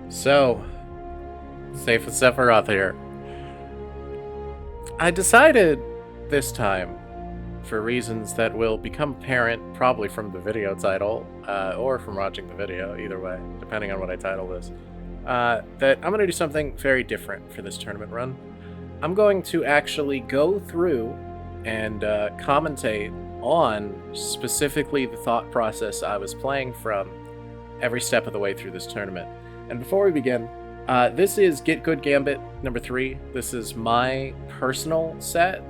So, safe with Sephiroth here. I decided this time, for reasons that will become apparent probably from the video title, or from watching the video, either way, depending on what I title this, that I'm going to do something very different for this tournament run. I'm going to actually go through and commentate on specifically the thought process I was playing from every step of the way through this tournament. And before we begin, this is Get Good Gambit number 3. This is my personal set,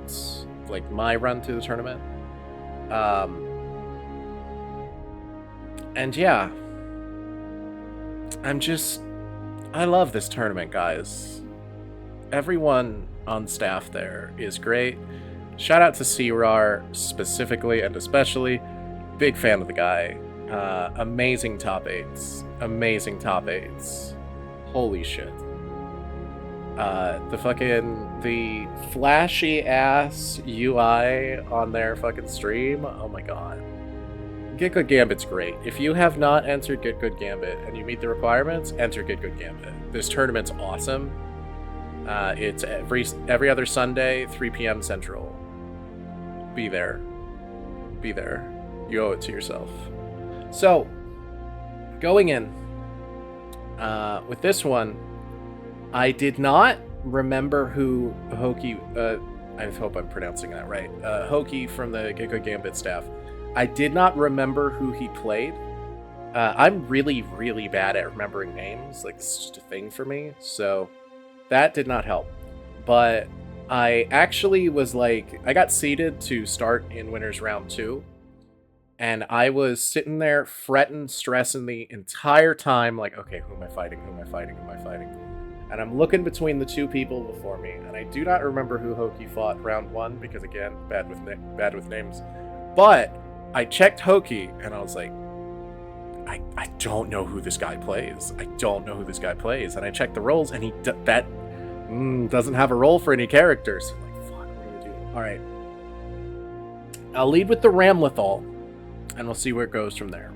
like my run through the tournament. And yeah, I love this tournament, guys. Everyone on staff there is great. Shout out to C-Rar specifically and especially. Big fan of the guy. Amazing top 8s. Amazing top 8s. Holy shit. The flashy ass UI on their fucking stream. Oh my god. Get Good Gambit's great. If you have not entered Get Good Gambit and you meet the requirements, enter Get Good Gambit. This tournament's awesome. It's every other Sunday, 3 p.m. Central. Be there. Be there. You owe it to yourself. So, going in, with this one, I did not remember who Hoki, I hope I'm pronouncing that right, Hoki from the Get Good Gambit staff. I did not remember who he played. I'm really, really bad at remembering names. Like, it's just a thing for me, so that did not help. But I actually was like, I got seeded to start in Winners Round 2. And I was sitting there fretting, stressing the entire time, like, okay, who am I fighting? Who am I fighting? Who am I fighting? And I'm looking between the two people before me, and I do not remember who Hoki fought round 1, because again, bad with names. But I checked Hoki, and I was like, I don't know who this guy plays. I don't know who this guy plays. And I checked the roles, and he doesn't have a role for any characters. I'm like, fuck, what do we do? All right. I'll lead with the Ramlethal, and we'll see where it goes from there.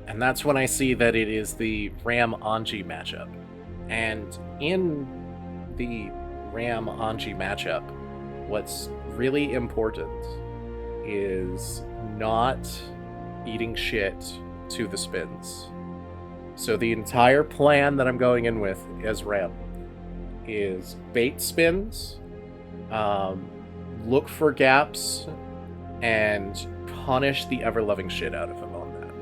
And that's when I see that it is the Ram-Anji matchup. And in the Ram-Anji matchup, what's really important is not eating shit to the spins. So the entire plan that I'm going in with as Ram is bait spins, look for gaps, and punish the ever-loving shit out of him on that.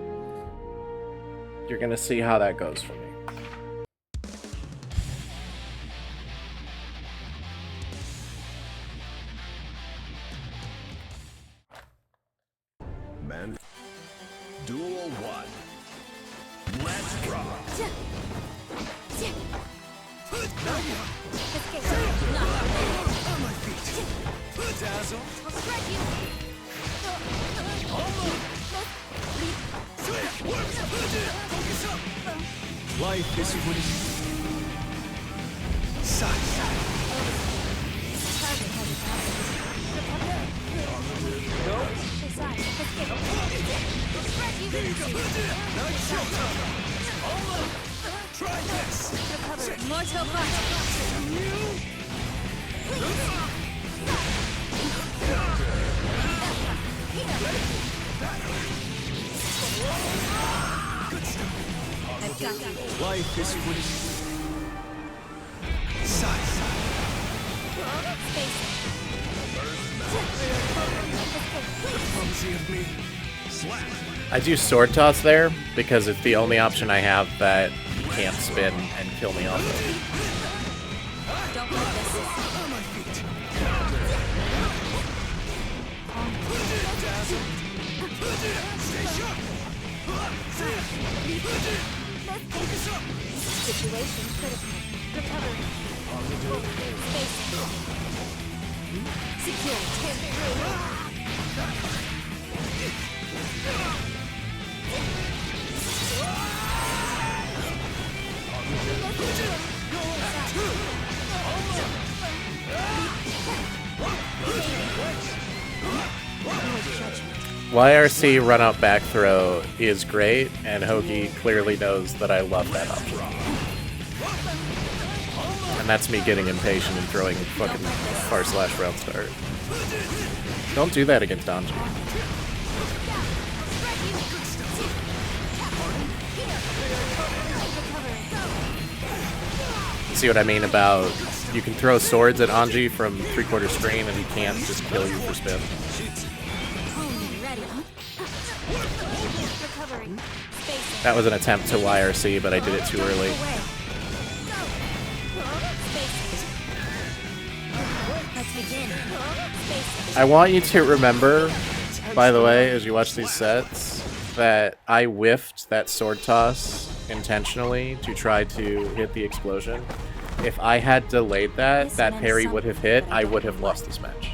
You're gonna see how that goes for me. Man. Duel 1. Let's rock. On my feet. Dazzle. I'll strike you. Life is free. Target has Try this. recover. Mortal punch. I've got you. Life is free. Clumsy of me. Slap. I do Sword Toss there, because it's the only option I have that can't spin and kill me off of. Don't let this. On my feet. Stay sharp. Focus up. Situation critical. Recover. Space. Secure. Tear through. YRC run out back throw is great, and Hoki clearly knows that I love that option. And that's me getting impatient and throwing fucking / round start. Don't do that against Anji. See what I mean about you can throw swords at Anji from 3/4 screen and he can't just kill you for spin. That was an attempt to YRC, but I did it too early. I want you to remember, by the way, as you watch these sets, that I whiffed that sword toss intentionally to try to hit the explosion. If I had delayed that parry would have hit, I would have lost this match.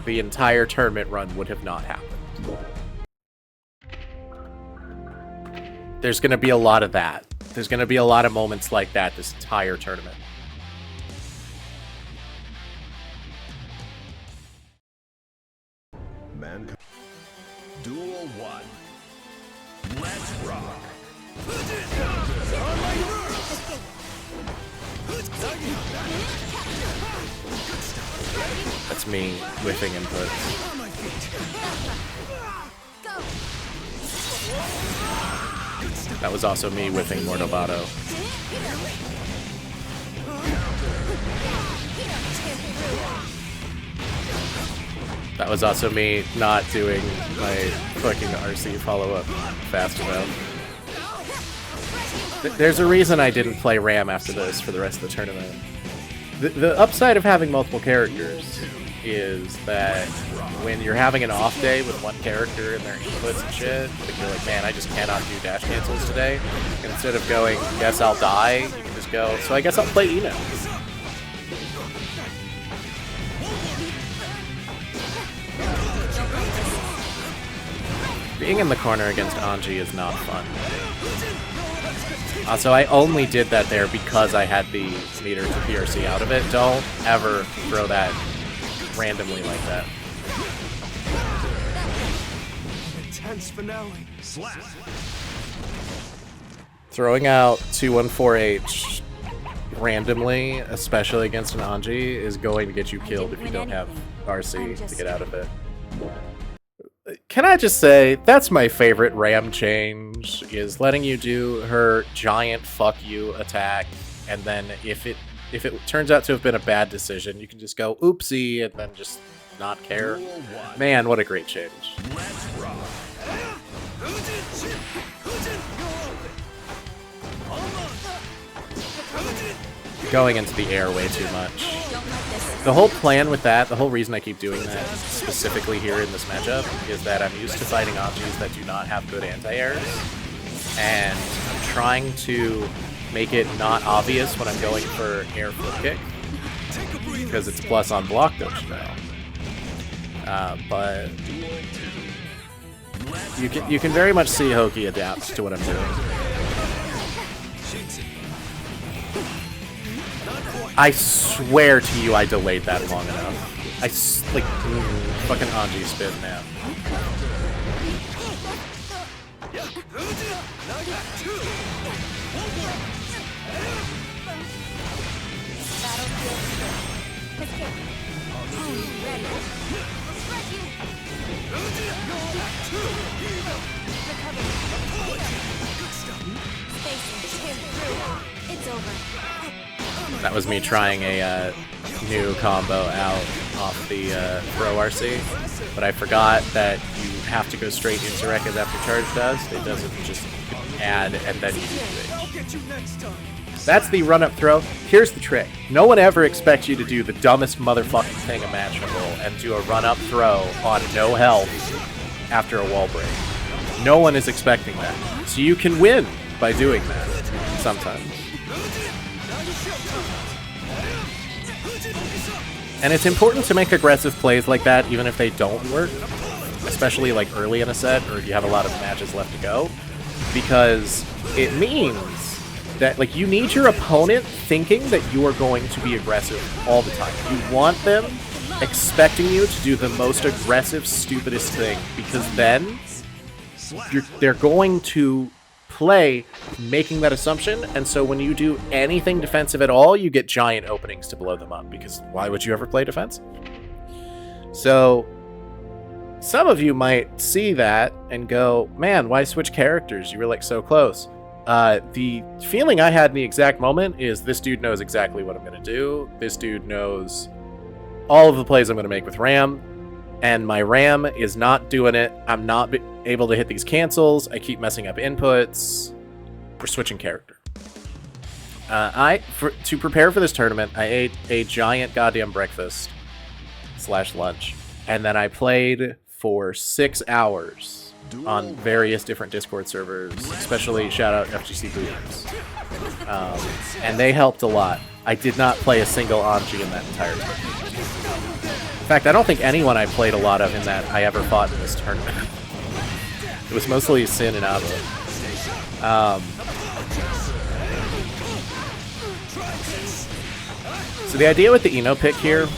The entire tournament run would have not happened. There's going to be a lot of that. There's going to be a lot of moments like that this entire tournament. Man. Duel 1. Let's rock. That's me whiffing inputs. That was also me whiffing Mordobato. That was also me not doing my fucking RC follow-up fast enough. There's a reason I didn't play Ram after this for the rest of the tournament. The upside of having multiple characters is that when you're having an off day with one character and their inputs and shit, like you're like, man, I just cannot do dash cancels today. And instead of going, guess I'll die, you can just go, so I guess I'll play Eno. Being in the corner against Anji is not fun. Also, I only did that there because I had the meter to PRC out of it. Don't ever throw that randomly like that. Intense finale. Slap. Throwing out 214H randomly, especially against an Anji, is going to get you killed if you don't have RC to get out of it. Can I just say, that's my favorite Ram change, is letting you do her giant fuck you attack, and then if it turns out to have been a bad decision, you can just go oopsie and then just not care. Man, what a great change. Going into the air way too much. The whole plan with that, the whole reason I keep doing that specifically here in this matchup, is that I'm used to fighting Anjis that do not have good anti-airs, and I'm trying to make it not obvious when I'm going for air flip kick, because it's plus on block dodge now. But you can very much see Hoki adapt to what I'm doing. I swear to you, I delayed that long enough. Fucking Anji spin, man. That was me trying a new combo out off the throw RC, but I forgot that you have to go straight into Rekka's after charge does. It doesn't just add and then you do it. That's the run-up throw. Here's the trick. No one ever expects you to do the dumbest motherfucking thing imaginable and do a run-up throw on no health after a wall break. No one is expecting that. So you can win by doing that sometimes. And it's important to make aggressive plays like that even if they don't work, especially like early in a set or if you have a lot of matches left to go, because it means that like you need your opponent thinking that you are going to be aggressive all the time. You want them expecting you to do the most aggressive, stupidest thing, because then they're going to play making that assumption, and so when you do anything defensive at all, you get giant openings to blow them up, because why would you ever play defense? So some of you might see that and go, man, why switch characters? You were like so close. The feeling I had in the exact moment is this dude knows exactly what I'm going to do. This dude knows all of the plays I'm going to make with Ram, and my Ram is not doing it. I'm not able to hit these cancels. I keep messing up inputs. We're switching character. To prepare for this tournament, I ate a giant goddamn breakfast / lunch, and then I played for 6 hours on various different Discord servers, especially shout out FGC Booters. And they helped a lot. I did not play a single Anji in that entire tournament. In fact, I don't think anyone I played a lot of in that I ever fought in this tournament. It was mostly Sin and Abu. So the idea with the Eno pick here,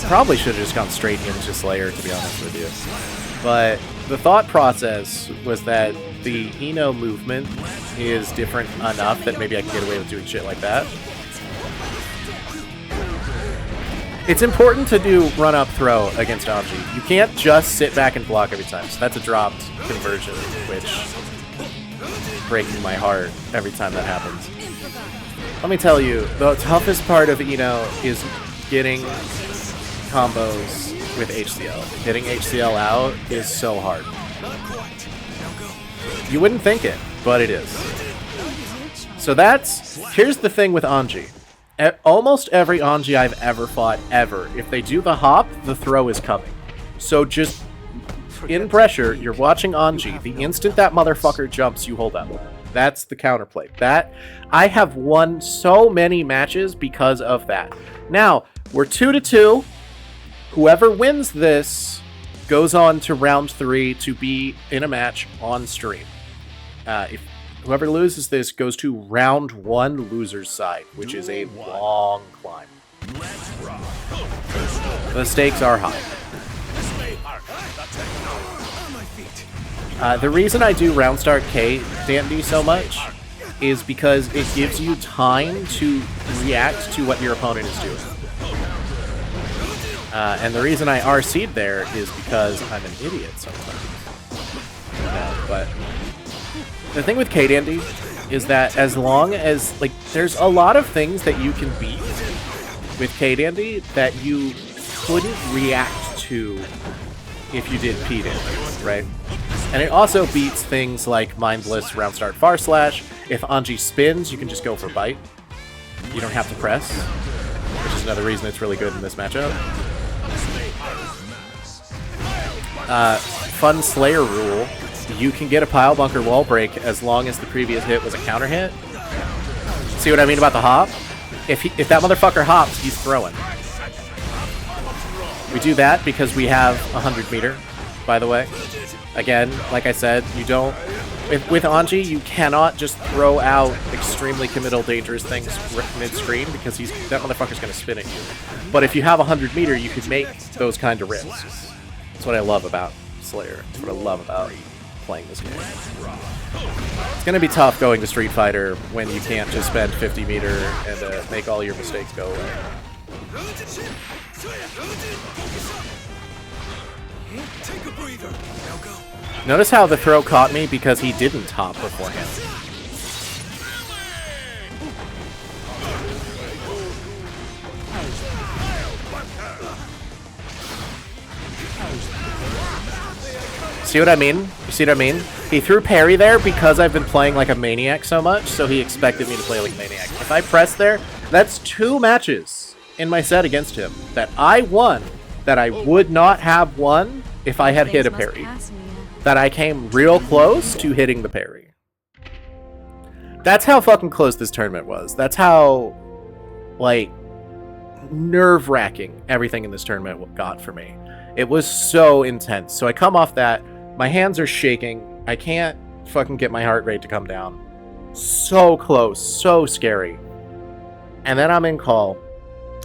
probably should have just gone straight into Slayer, to be honest with you. But the thought process was that the Eno movement is different enough that maybe I can get away with doing shit like that. It's important to do run-up throw against Anji. You can't just sit back and block every time. So that's a dropped conversion, which breaks my heart every time that happens. Let me tell you, the toughest part of Eno is getting combos with HCL. Hitting HCL out is so hard. You wouldn't think it, but it is. So here's the thing with Anji. Almost every Anji I've ever fought, ever, if they do the hop, the throw is coming. So just in pressure, you're watching Anji. The instant that motherfucker jumps, you hold up. That's the counterplay. I have won so many matches because of that. Now, we're 2-2. Whoever wins this goes on to round 3 to be in a match on stream. If whoever loses this goes to round 1 loser's side, which is a long climb. The stakes are high. The reason I do round start K Dandy so much is because it gives you time to react to what your opponent is doing. And the reason I RC'd there is because I'm an idiot sometimes. But the thing with K-Dandy is that as long as, there's a lot of things that you can beat with K-Dandy that you couldn't react to if you did P-Dandy, right? And it also beats things like Mindless Round Start Far Slash. If Anji spins, you can just go for Bite. You don't have to press, which is another reason it's really good in this matchup. Fun Slayer rule. You can get a Pile Bunker wall break as long as the previous hit was a counter hit. See what I mean about the hop? If that motherfucker hops, he's throwing. We do that because we have 100 meter, by the way. Again, like I said, you don't... With Anji, you cannot just throw out extremely committal dangerous things mid-screen because that motherfucker's going to spin at you. But if you have 100 meter, you can make those kind of rips. That's what I love about Slayer. That's what I love about playing this game. It's going to be tough going to Street Fighter when you can't just spend 50 meter and make all your mistakes go away. Take a breather. Now go. Notice how the throw caught me because he didn't hop beforehand. See what I mean? You see what I mean? He threw parry there because I've been playing like a maniac so much, so he expected me to play like a maniac. If I press there, that's 2 matches in my set against him that I won that I would not have won if I had hit a parry. That I came real close to hitting the parry. That's how fucking close this tournament was. That's how, nerve-wracking everything in this tournament got for me. It was so intense. So I come off that, my hands are shaking, I can't fucking get my heart rate to come down. So close, so scary. And then I'm in call,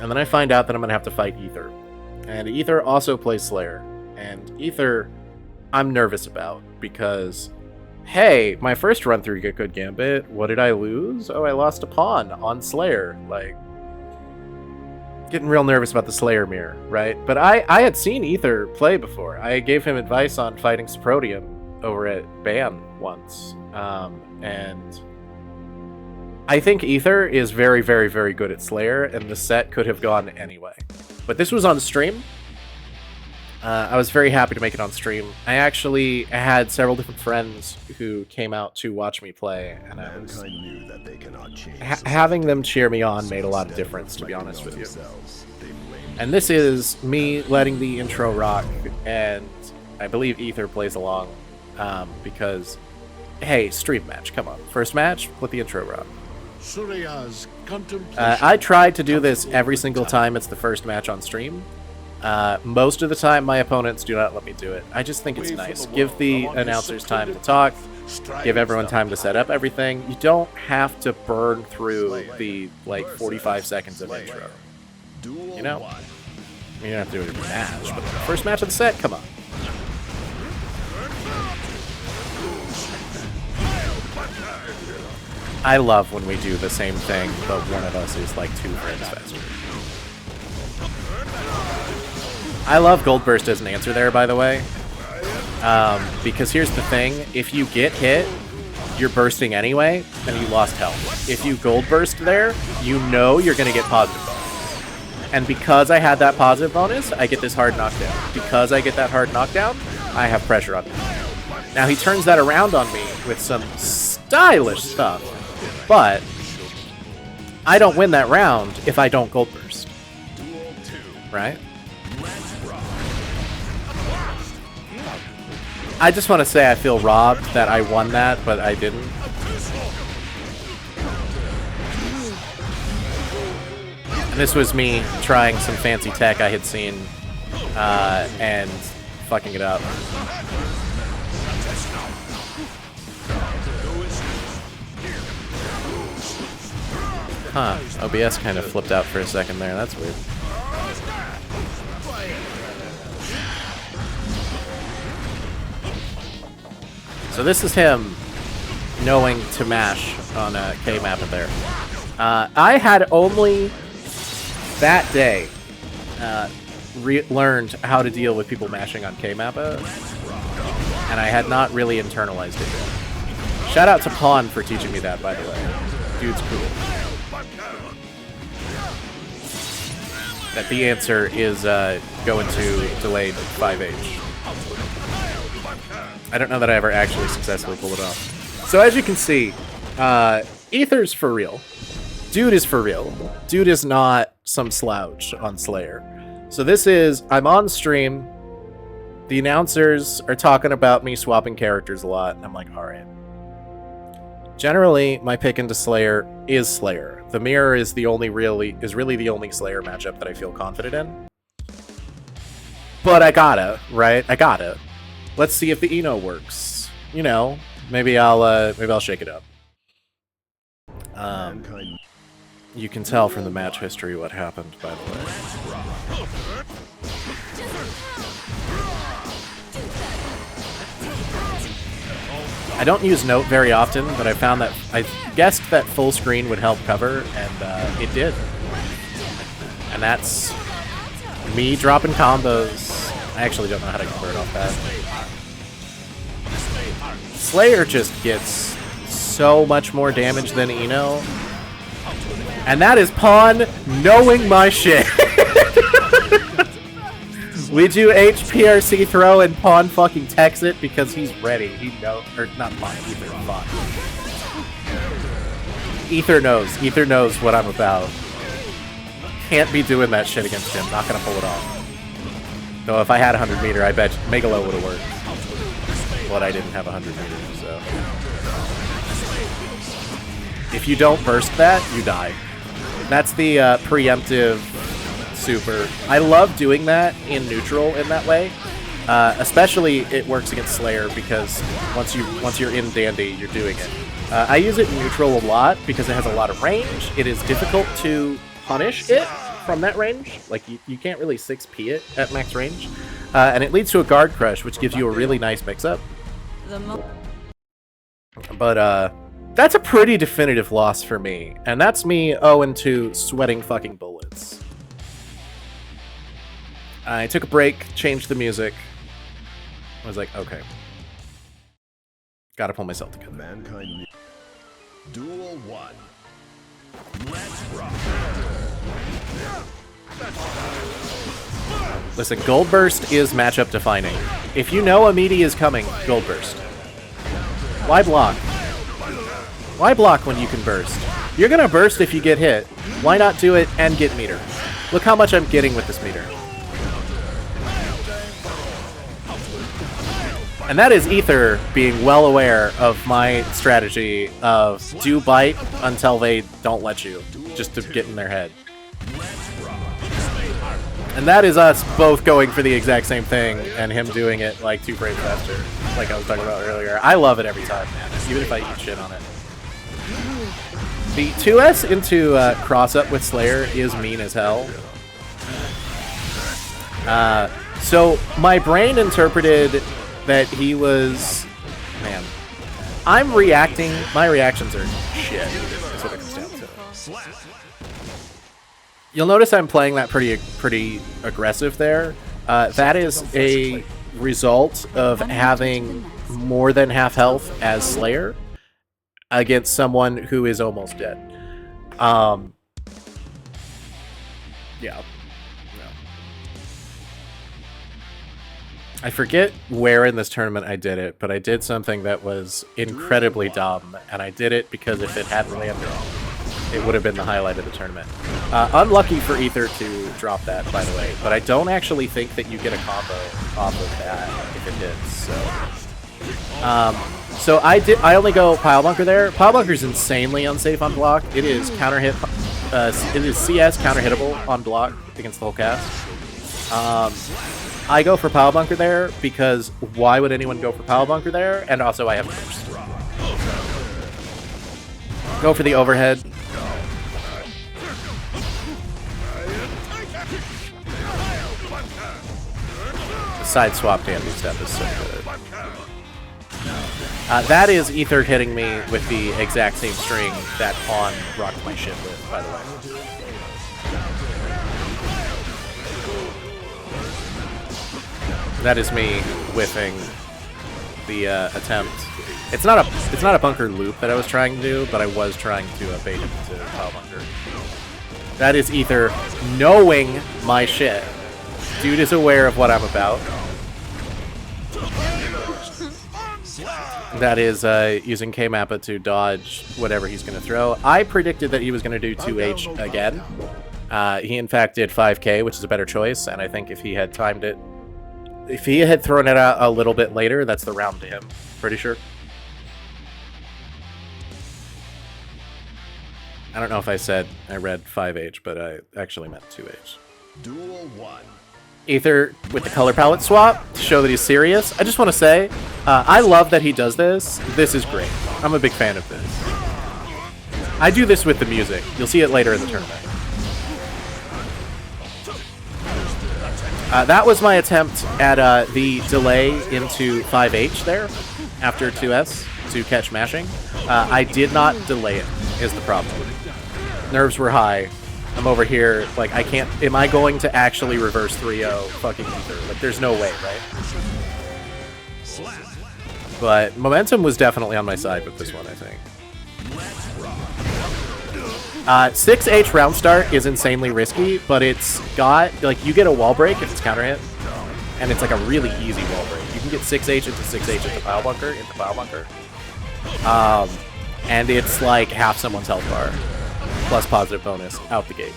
and then I find out that I'm gonna have to fight Ether. And Ether also plays Slayer. And Ether I'm nervous about, because, hey, my first run through Get Good Gambit, what did I lose? Oh, I lost a pawn on Slayer. Like, getting real nervous about the Slayer mirror, right? But I had seen Ether play before. I gave him advice on fighting Saprodium over at Ban once. And I think Ether is very, very, very good at Slayer, and the set could have gone anyway. But this was on stream. I was very happy to make it on stream. I actually had several different friends who came out to watch me play, and I was having them cheer me on made a lot of difference, to be honest with you. And this is me letting the intro rock, and I believe Ether plays along, because, hey, stream match, come on. First match, let the intro rock. I tried to do this every single time it's the first match on stream. Most of the time, my opponents do not let me do it. I just think it's nice. Give the announcers time to talk. Give everyone time to set up everything. You don't have to burn through the, like, 45 seconds of intro. You know? I mean, you don't have to do it every match, but first match of the set, come on. I love when we do the same thing, but one of us is, like, 2 frames faster. I love Gold Burst as an answer there, by the way. Because here's the thing, if you get hit, you're bursting anyway, and you lost health. If you Gold Burst there, you know you're going to get positive bonus. And because I had that positive bonus, I get this hard knockdown. Because I get that hard knockdown, I have pressure on me. Now he turns that around on me with some stylish stuff, but I don't win that round if I don't Gold Burst. Right? I just want to say I feel robbed that I won that, but I didn't. And this was me trying some fancy tech I had seen, and fucking it up. Huh, OBS kind of flipped out for a second there, that's weird. So this is him knowing to mash on a K-map there. I had only that day learned how to deal with people mashing on K-mappa, and I had not really internalized it yet. Shout out to Pawn for teaching me that, by the way. Dude's cool. That the answer is going to delayed 5H. I don't know that I ever actually successfully pulled it off. So as you can see, Ether's for real. Dude is for real. Dude is not some slouch on Slayer. So this is, I'm on stream, the announcers are talking about me swapping characters a lot, and I'm like, alright. Generally, my pick into Slayer is Slayer. The Mirror is really the only Slayer matchup that I feel confident in. But I gotta, right? I gotta. Let's see if the Eno works. You know, maybe I'll shake it up. You can tell from the match history what happened, by the way. I don't use Note very often, but I found that I guessed that full screen would help cover, and it did. And that's me dropping combos. I actually don't know how to convert off that. Slayer just gets so much more damage than Eno. And that is Pawn knowing my shit. We do HPRC throw and Pawn fucking techs it because he's ready. He knows, or not Pawn, Ether, Pawn. Ether knows. Ether knows what I'm about. Can't be doing that shit against him. Not gonna pull it off. Though if I had 100 meter, I bet Megalo would have worked. But I didn't have 100 meters, so. If you don't burst that, you die. That's the preemptive super. I love doing that in neutral in that way. Especially it works against Slayer because once you're in Dandy, you're doing it. I use it in neutral a lot because it has a lot of range. It is difficult to punish it from that range. Like, you can't really 6P it at max range. and it leads to a guard crush, which gives you a really nice mix-up. But that's a pretty definitive loss for me, and that's me 0-2 sweating fucking bullets. I took a break, changed the music. I was like, okay. Gotta pull myself together. Mankind. Duel 1. Let's rock. Listen, Gold Burst is matchup defining. If you know a meaty is coming, Gold Burst. Why block? Why block when you can burst? You're gonna burst if you get hit. Why not do it and get meter? Look how much I'm getting with this meter. And that is Ether being well aware of my strategy of do bite until they don't let you, just to get in their head. And that is us both going for the exact same thing and him doing it like 2 frames faster, like I was talking about earlier. I love it every time, man, even if I eat shit on it. The 2S into cross-up with Slayer is mean as hell. So my brain interpreted that he was... Man. I'm reacting... My reactions are shit. That's what it comes down to. You'll notice I'm playing that pretty aggressive there. That is a result of having more than half health as Slayer against someone who is almost dead. Yeah. I forget where in this tournament I did it, but I did something that was incredibly dumb, and I did it because if it hadn't landed, it would have been the highlight of the tournament. Unlucky for Ether to drop that, by the way, but I don't actually think that you get a combo off of that if it hits, so I only go Pile Bunker there. Pile Bunker is insanely unsafe on block. It is counter hit. It is CS counter hittable on block against the whole cast. I go for Pile Bunker there because why would anyone go for Pile Bunker there? And also I have burst. Go for the overhead. The side swap damage step is so good. That is Ether hitting me with the exact same string that Pawn rocked my shit with, by the way. That is me whiffing the attempt. It's not a bunker loop that I was trying to do, but I was trying to bait him to Pile Bunker. That is Ether knowing my shit. Dude is aware of what I'm about. That is using K-Mappa to dodge whatever he's going to throw. I predicted that he was going to do 2H again. He in fact did 5K, which is a better choice, and I think if he had timed it, if he had thrown it out a little bit later, that's the round to him. Pretty sure. I don't know if I said I read 5H, but I actually meant 2H. Duel 1. Ether with the color palette swap to show that he's serious. I just want to say, I love that he does this. This is great. I'm a big fan of this. I do this with the music. You'll see it later in the tournament. That was my attempt at the delay into 5H there, after 2S, to catch mashing. I did not delay it, is the problem. Nerves were high. I'm over here, like, I can't... Am I going to actually reverse 3-0 fucking Ether? Like, there's no way, right? But momentum was definitely on my side with this one, I think. 6H round start is insanely risky, but it's got, like, you get a wall break if it's counter hit, and it's like a really easy wall break. You can get 6H into 6H into Pile Bunker, and it's like half someone's health bar, plus positive bonus, out the gate.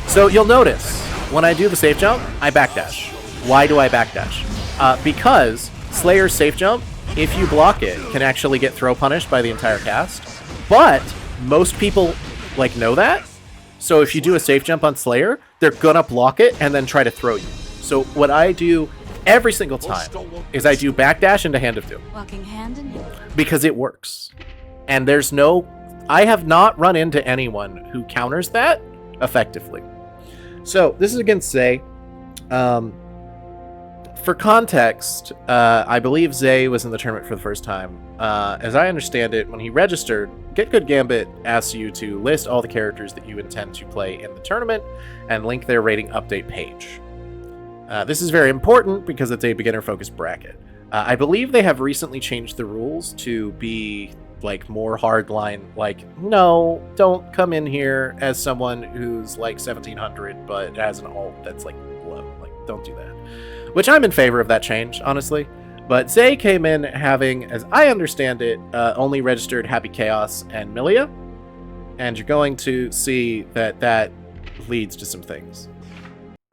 So you'll notice, when I do the safe jump, I backdash. Why do I backdash? Because Slayer's safe jump, if you block it, can actually get throw punished by the entire cast. But most people like know that. So if you do a safe jump on Slayer, they're gonna block it and then try to throw you. So what I do every single time is I do backdash into Hand of Doom. Walking hand in hand. Because it works. And there's no I have not run into anyone who counters that effectively. So this is against Zay. For context, I believe Zay was in the tournament for the first time. As I understand it, when he registered, Get Good Gambit asks you to list all the characters that you intend to play in the tournament and link their rating update page. This is very important because it's a beginner-focused bracket. I believe they have recently changed the rules to be like more hardline, like, no, don't come in here as someone who's like 1700 but has an alt that's like low. Like, don't do that. Which I'm in favor of that change, honestly. But Zay came in having, as I understand it, only registered Happy Chaos and Milia. And you're going to see that that leads to some things.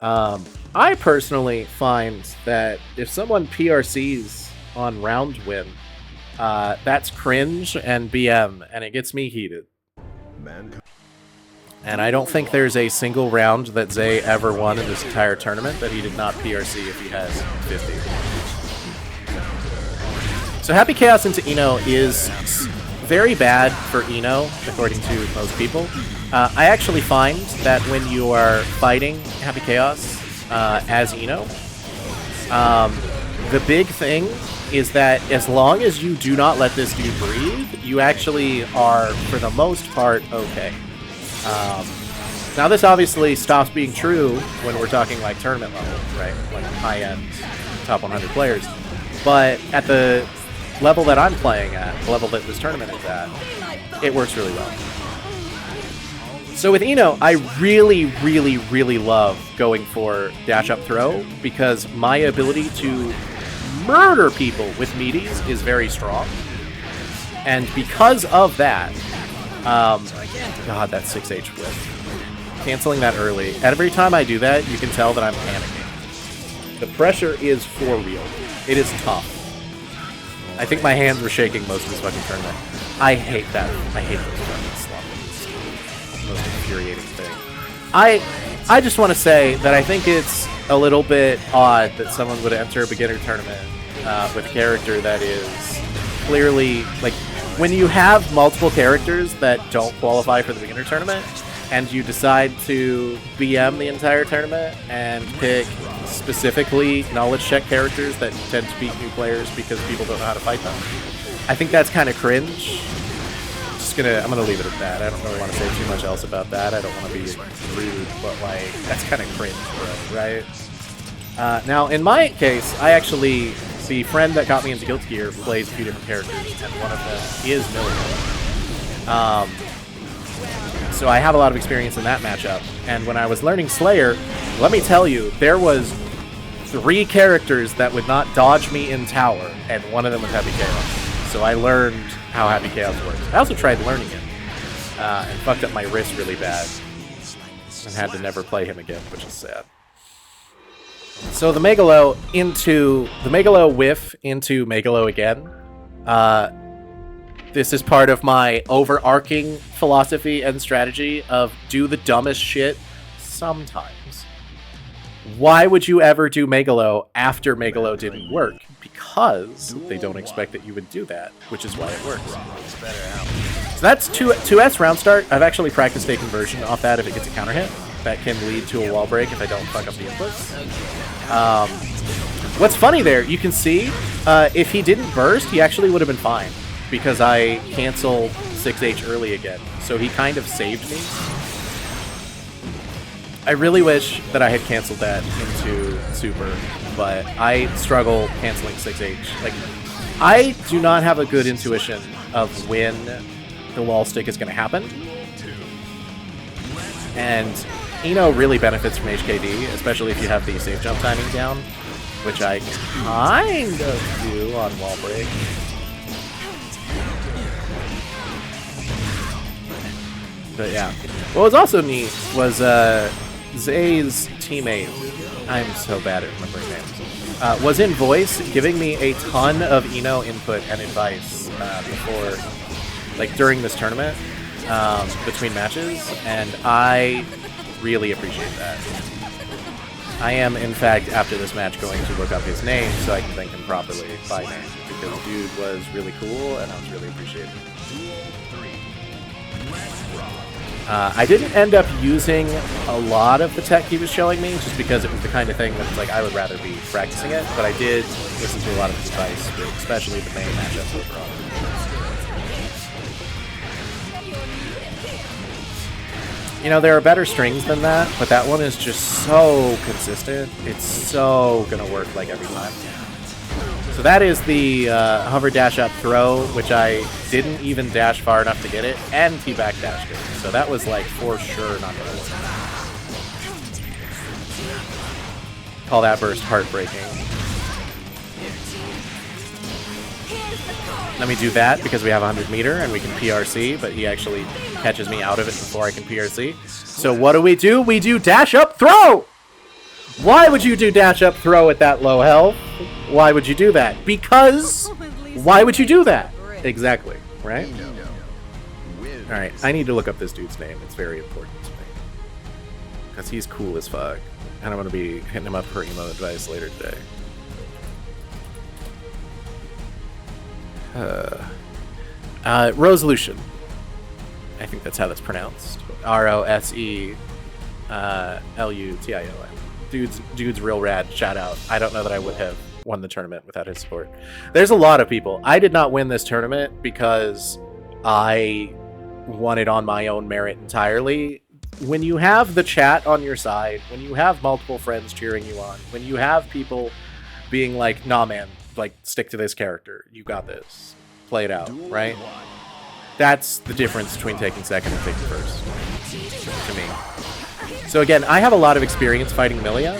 I personally find that if someone PRCs on round win, that's cringe and BM, and it gets me heated. And I don't think there's a single round that Zay ever won in this entire tournament that he did not PRC if he has 50. So Happy Chaos into Eno is very bad for Eno, according to most people. I actually find that when you are fighting Happy Chaos as Eno, the big thing is that as long as you do not let this dude breathe, you actually are, for the most part, okay. Now this obviously stops being true when we're talking like tournament level, right? Like high-end top 100 players. But at the level that I'm playing at, the level that this tournament is at, it works really well. So with Eno, I really, really, really love going for dash up throw because my ability to murder people with meaties is very strong. And because of that, God, that 6H whip. Canceling that early. Every time I do that, you can tell that I'm panicking. The pressure is for real. It is tough. I think my hands were shaking most of this fucking tournament. I hate that. I hate those fucking slumps. Most infuriating thing. I just want to say that I think it's a little bit odd that someone would enter a beginner tournament with a character that is clearly, like, when you have multiple characters that don't qualify for the beginner tournament, and you decide to BM the entire tournament and pick specifically knowledge check characters that tend to beat new players because people don't know how to fight them. I think that's kind of cringe. I'm gonna leave it at that. I don't really want to say too much else about that. I don't want to be rude, but like, that's kind of cringe, bro, right? Now, in my case, I actually, the friend that got me into Guilty Gear plays a few different characters, and one of them is Milligan. So I have a lot of experience in that matchup. And when I was learning Slayer, let me tell you, there was 3 characters that would not dodge me in tower, and one of them was Happy Chaos. So I learned how Happy Chaos works. I also tried learning it, and fucked up my wrist really bad, and had to never play him again, which is sad. So the Megalo whiff into Megalo again. This is part of my overarching philosophy and strategy of do the dumbest shit sometimes. Why would you ever do Megalo after Megalo didn't work? Because they don't expect that you would do that, which is why it works. So that's 2S round start. I've actually practiced a conversion off that if it gets a counter hit. That can lead to a wall break if I don't fuck up the inputs. What's funny there, you can see, if he didn't burst, he actually would have been fine. Because I canceled 6H early again. So he kind of saved me. I really wish that I had canceled that into Super, but I struggle canceling 6H. Like, I do not have a good intuition of when the wall stick is going to happen. And Eno really benefits from HKD, especially if you have the safe jump timing down, which I kind of do on wall break. But yeah. What was also neat was Zay's teammate, I'm so bad at remembering names, was in voice giving me a ton of Eno input and advice before, like during this tournament, between matches, and I really appreciate that. I am, in fact, after this match going to look up his name so I can thank him properly by name, because dude was really cool and I was really appreciative. I didn't end up using a lot of the tech he was showing me, just because it was the kind of thing that it's like I would rather be practicing it, but I did listen to a lot of his advice, especially the main matchups overall. You know, there are better strings than that, but that one is just so consistent. It's so gonna work like every time. So that is the hover dash up throw, which I didn't even dash far enough to get it, and T-back dashed it. So that was like for sure not gonna work. Call that burst heartbreaking. Let me do that because we have 100 meter and we can PRC, but he actually catches me out of it before I can PRC. So what do? We do dash up throw! Why would you do dash up throw at that low health? Why would you do that? Because why would you do that? Exactly, right? Alright, I need to look up this dude's name. It's very important to me. Because he's cool as fuck. And I'm going to be hitting him up for emo advice later today. Rosolution. I think that's how that's pronounced. Roselution. Dude's real rad. Shout out. I don't know that I would have won the tournament without his support. There's a lot of people. I did not win this tournament because I won it on my own merit entirely. When you have the chat on your side, when you have multiple friends cheering you on, when you have people being like, nah man, like stick to this character, you got this, play it out, right? That's the difference between taking second and taking first, to me. So again, I have a lot of experience fighting Milia,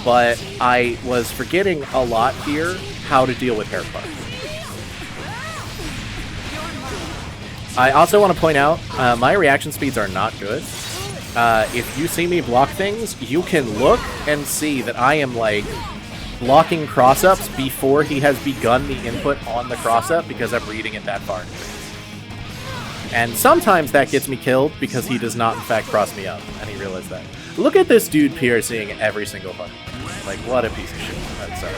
but I was forgetting a lot here how to deal with Haircar. I also want to point out, my reaction speeds are not good. If you see me block things, you can look and see that I am like blocking cross-ups before he has begun the input on the cross-up because I'm reading it that far. And sometimes that gets me killed because he does not in fact cross me up, and he realized that. Look at this dude piercing every single button. Like, what a piece of shit. Sorry.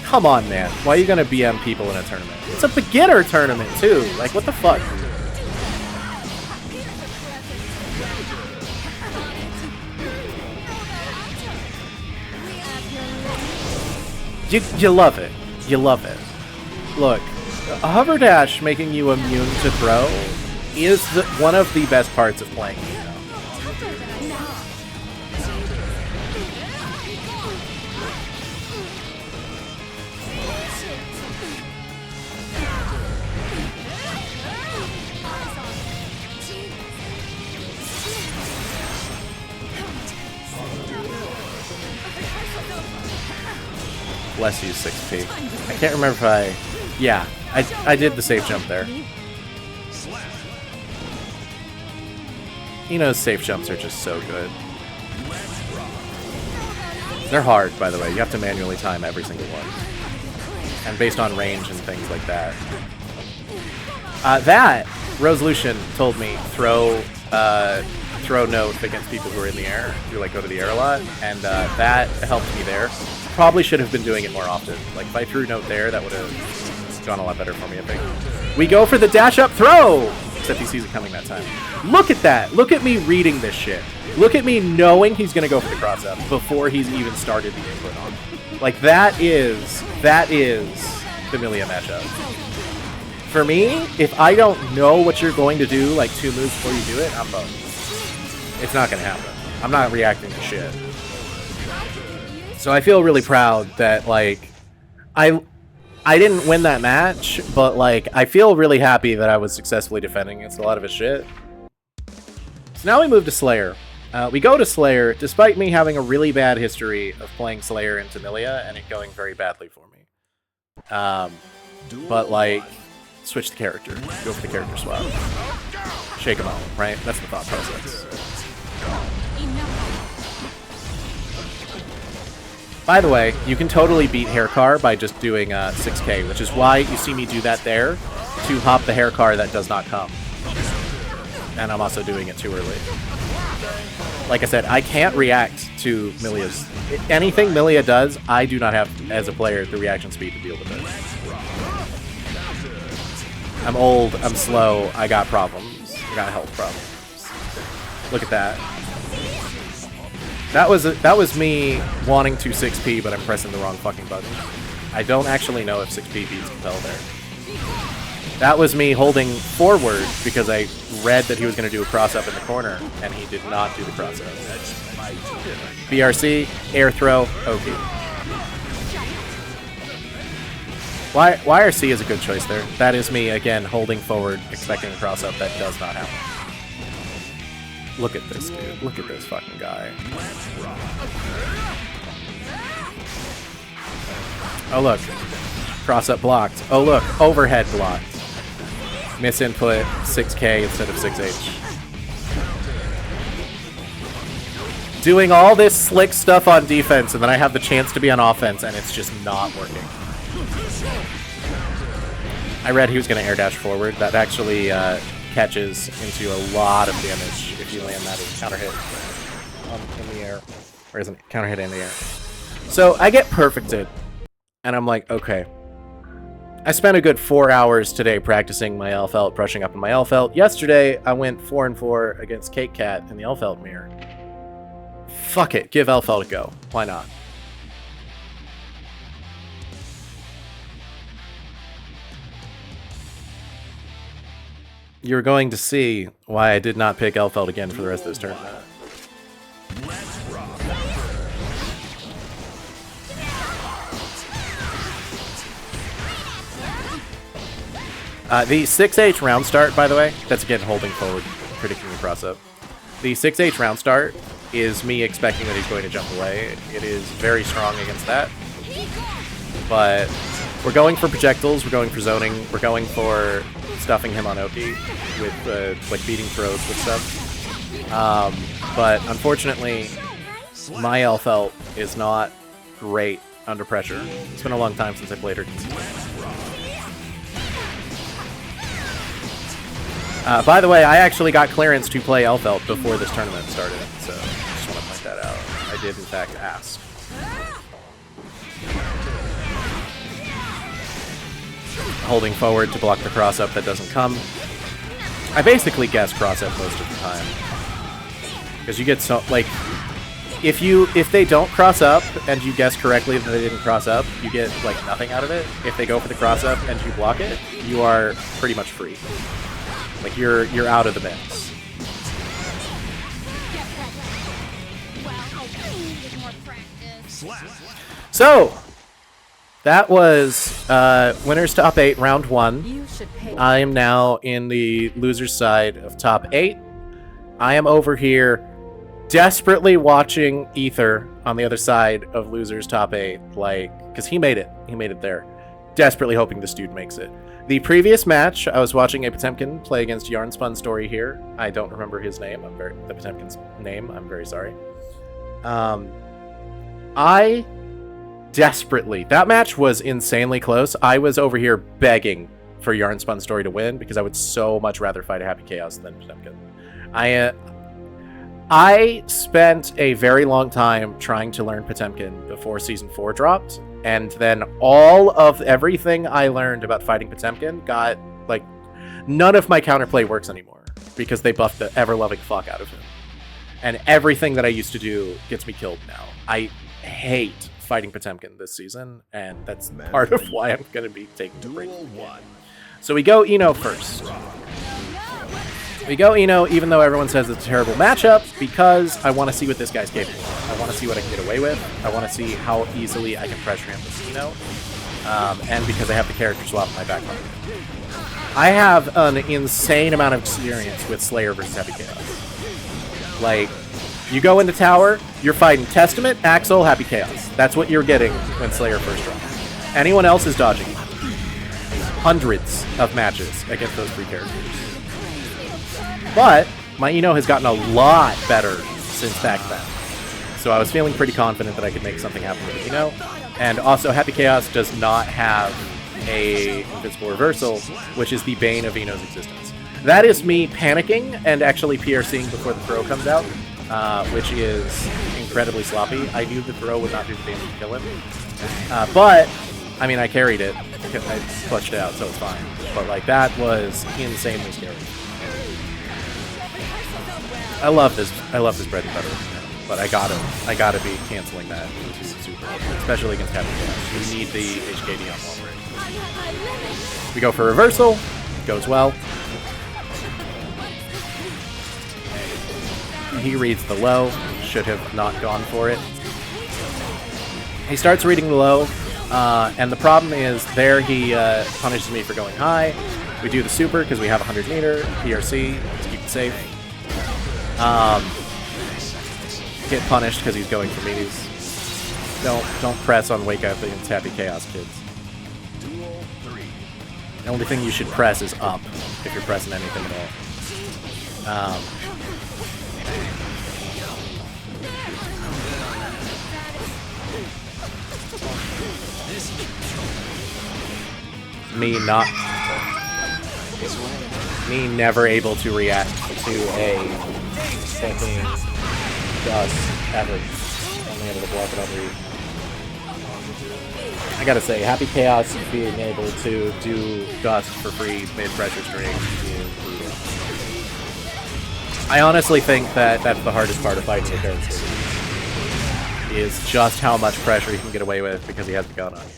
Come on, man. Why are you gonna BM people in a tournament? It's a beginner tournament, too. Like, what the fuck? You love it. You love it. Look, a hover dash making you immune to throw is one of the best parts of playing. Bless you, 6P. I can't remember if I... Yeah, I did the safe jump there. You know, safe jumps are just so good. They're hard, by the way. You have to manually time every single one. And based on range and things like that. That, Rosolution told me, throw note against people who are in the air. You like go to the air a lot, and that helped me there. Probably should have been doing it more often. Like, if I threw note there, that would have gone a lot better for me, I think. We go for the dash up throw! Except he sees it coming that time. Look at that! Look at me reading this shit. Look at me knowing he's gonna go for the cross up before he's even started the input on. Like, that is the Milia matchup. For me, if I don't know what you're going to do, like 2 moves before you do it, I'm boned. It's not gonna happen. I'm not reacting to shit. So I feel really proud that, like, I didn't win that match, but, like, I feel really happy that I was successfully defending against a lot of his shit. So now we move to Slayer. We go to Slayer, despite me having a really bad history of playing Slayer into Milia, and it going very badly for me. But, like, switch the character. Go for the character swap. Shake them out, right? That's the thought process. By the way, you can totally beat Haircar by just doing 6K, which is why you see me do that there, to hop the Haircar that does not come. And I'm also doing it too early. Like I said, I can't react to Milia's... Anything Milia does, I do not have, as a player, the reaction speed to deal with it. I'm old, I'm slow, I got problems. I got health problems. Look at that. That was me wanting to 6P, but I'm pressing the wrong fucking button. I don't actually know if 6P beats Compel there. That was me holding forward because I read that he was going to do a cross-up in the corner, and he did not do the cross-up. BRC, air throw, OP. YRC is a good choice there. That is me, again, holding forward, expecting a cross-up. That does not happen. Look at this, dude. Look at this fucking guy. Oh, look. Cross-up blocked. Oh, look. Overhead blocked. Misinput 6K instead of 6H. Doing all this slick stuff on defense, and then I have the chance to be on offense, and it's just not working. I read he was going to air dash forward. That actually catches into a lot of damage if you land that as counter hit in the air. Or isn't it? Counter hit in the air. So I get perfected, and I'm like, okay. I spent a good 4 hours today practicing my L-Felt, brushing up on my L-Felt. Yesterday, I went 4-4 against Cake Cat in the L-Felt mirror. Fuck it, give L-Felt a go. Why not? You're going to see why I did not pick L-Felt again for the rest of this tournament. The 6H round start, by the way, that's again holding forward, predicting the cross-up. The 6H round start is me expecting that he's going to jump away. It is very strong against that. But we're going for projectiles, we're going for zoning, we're going for stuffing him on OP with like beating throws with stuff. But unfortunately, my L-Felt is not great under pressure. It's been a long time since I played her consistently. By the way, I actually got clearance to play L-Felt before this tournament started, so I just want to point that out. I did, in fact, ask. Holding forward to block the cross-up that doesn't come. I basically guess cross-up most of the time. Because you get so, like, if they don't cross up and you guess correctly that they didn't cross up, you get, like, nothing out of it. If they go for the cross-up and you block it, you are pretty much free. Like, you're out of the mix. So, that was Winners Top 8, Round 1. I am now in the loser's side of Top 8. I am over here desperately watching Ether on the other side of Loser's Top 8, like, because he made it. He made it there. Desperately hoping this dude makes it. The previous match, I was watching a Potemkin play against Yarnspun Story here. I don't remember his name. The Potemkin's name. I'm very sorry. I desperately... That match was insanely close. I was over here begging for Yarnspun Story to win because I would so much rather fight a Happy Chaos than Potemkin. I spent a very long time trying to learn Potemkin before Season 4 dropped, and then all of everything I learned about fighting Potemkin got, like, none of my counterplay works anymore because they buffed the ever-loving fuck out of him. And everything that I used to do gets me killed now. I hate fighting Potemkin this season, and that's part of why I'm going to be taking the break. So we go Eno first. We go Eno, even though everyone says it's a terrible matchup, because I want to see what this guy's capable of. I want to see what I can get away with. I want to see how easily I can pressure him with Eno. And because I have the character swap in my back pocket. I have an insane amount of experience with Slayer versus Happy Chaos. Like, you go into tower, you're fighting Testament, Axel, Happy Chaos. That's what you're getting when Slayer first drops. Anyone else is dodging. Hundreds of matches against those three characters. But my Eno has gotten a lot better since back then. So I was feeling pretty confident that I could make something happen with Eno. And also, Happy Chaos does not have a invincible reversal, which is the bane of Eno's existence. That is me panicking and actually PRCing before the throw comes out, which is incredibly sloppy. I knew the throw would not do the damage to kill him. But, I mean, I carried it, I clutched it out, so it's fine. But like that was insanely scary. I love this bread and butter, but I gotta be canceling that. Which is super, especially against Captain Chaos. We need the HKD on wall break. We go for reversal, goes well. He reads the low, should have not gone for it. He starts reading the low, and the problem is there he punishes me for going high. We do the super because we have 100 meter, PRC to keep it safe. Get punished because he's going for meaties. Don't press on wake up against Happy Chaos kids. Duel 3. The only thing you should press is up if you're pressing anything at all. Me never able to react to a fucking dust ever. Only able to block it on read. I gotta say, Happy Chaos being able to do dust for free mid-pressure string is brutal. I honestly think that that's the hardest part of fighting the character, is just how much pressure he can get away with because he has the gun on you.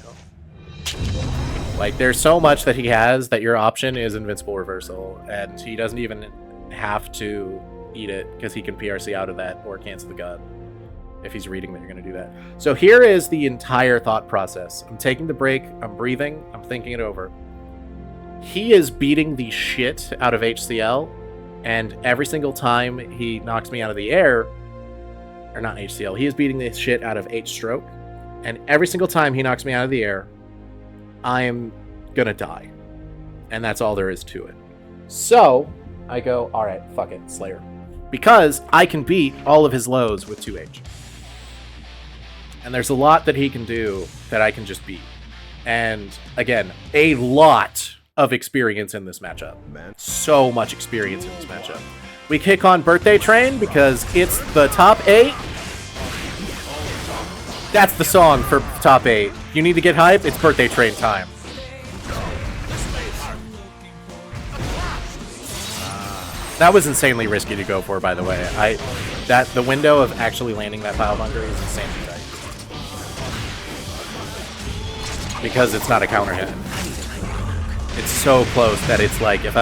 Like, there's so much that he has that your option is invincible reversal, and he doesn't even have to eat it because he can PRC out of that or cancel the gun if he's reading that you're going to do that. So here is the entire thought process. I'm taking the break, I'm breathing, I'm thinking it over. He is beating the shit out of HCL, and every single time he knocks me out of the air, or not HCL, he is beating the shit out of H-stroke, and every single time he knocks me out of the air, I am gonna die. And that's all there is to it. So, I go, alright, fuck it, Slayer. Because I can beat all of his lows with 2H. And there's a lot that he can do that I can just beat. And, again, a lot of experience in this matchup. So much experience in this matchup. We kick on Birthday Train because it's the top 8. That's the song for top 8. You need to get hype? It's Birthday Train time. That was insanely risky to go for, by the way. The window of actually landing that pile bunker is insanely tight. Because it's not a counter hit. It's so close that it's like if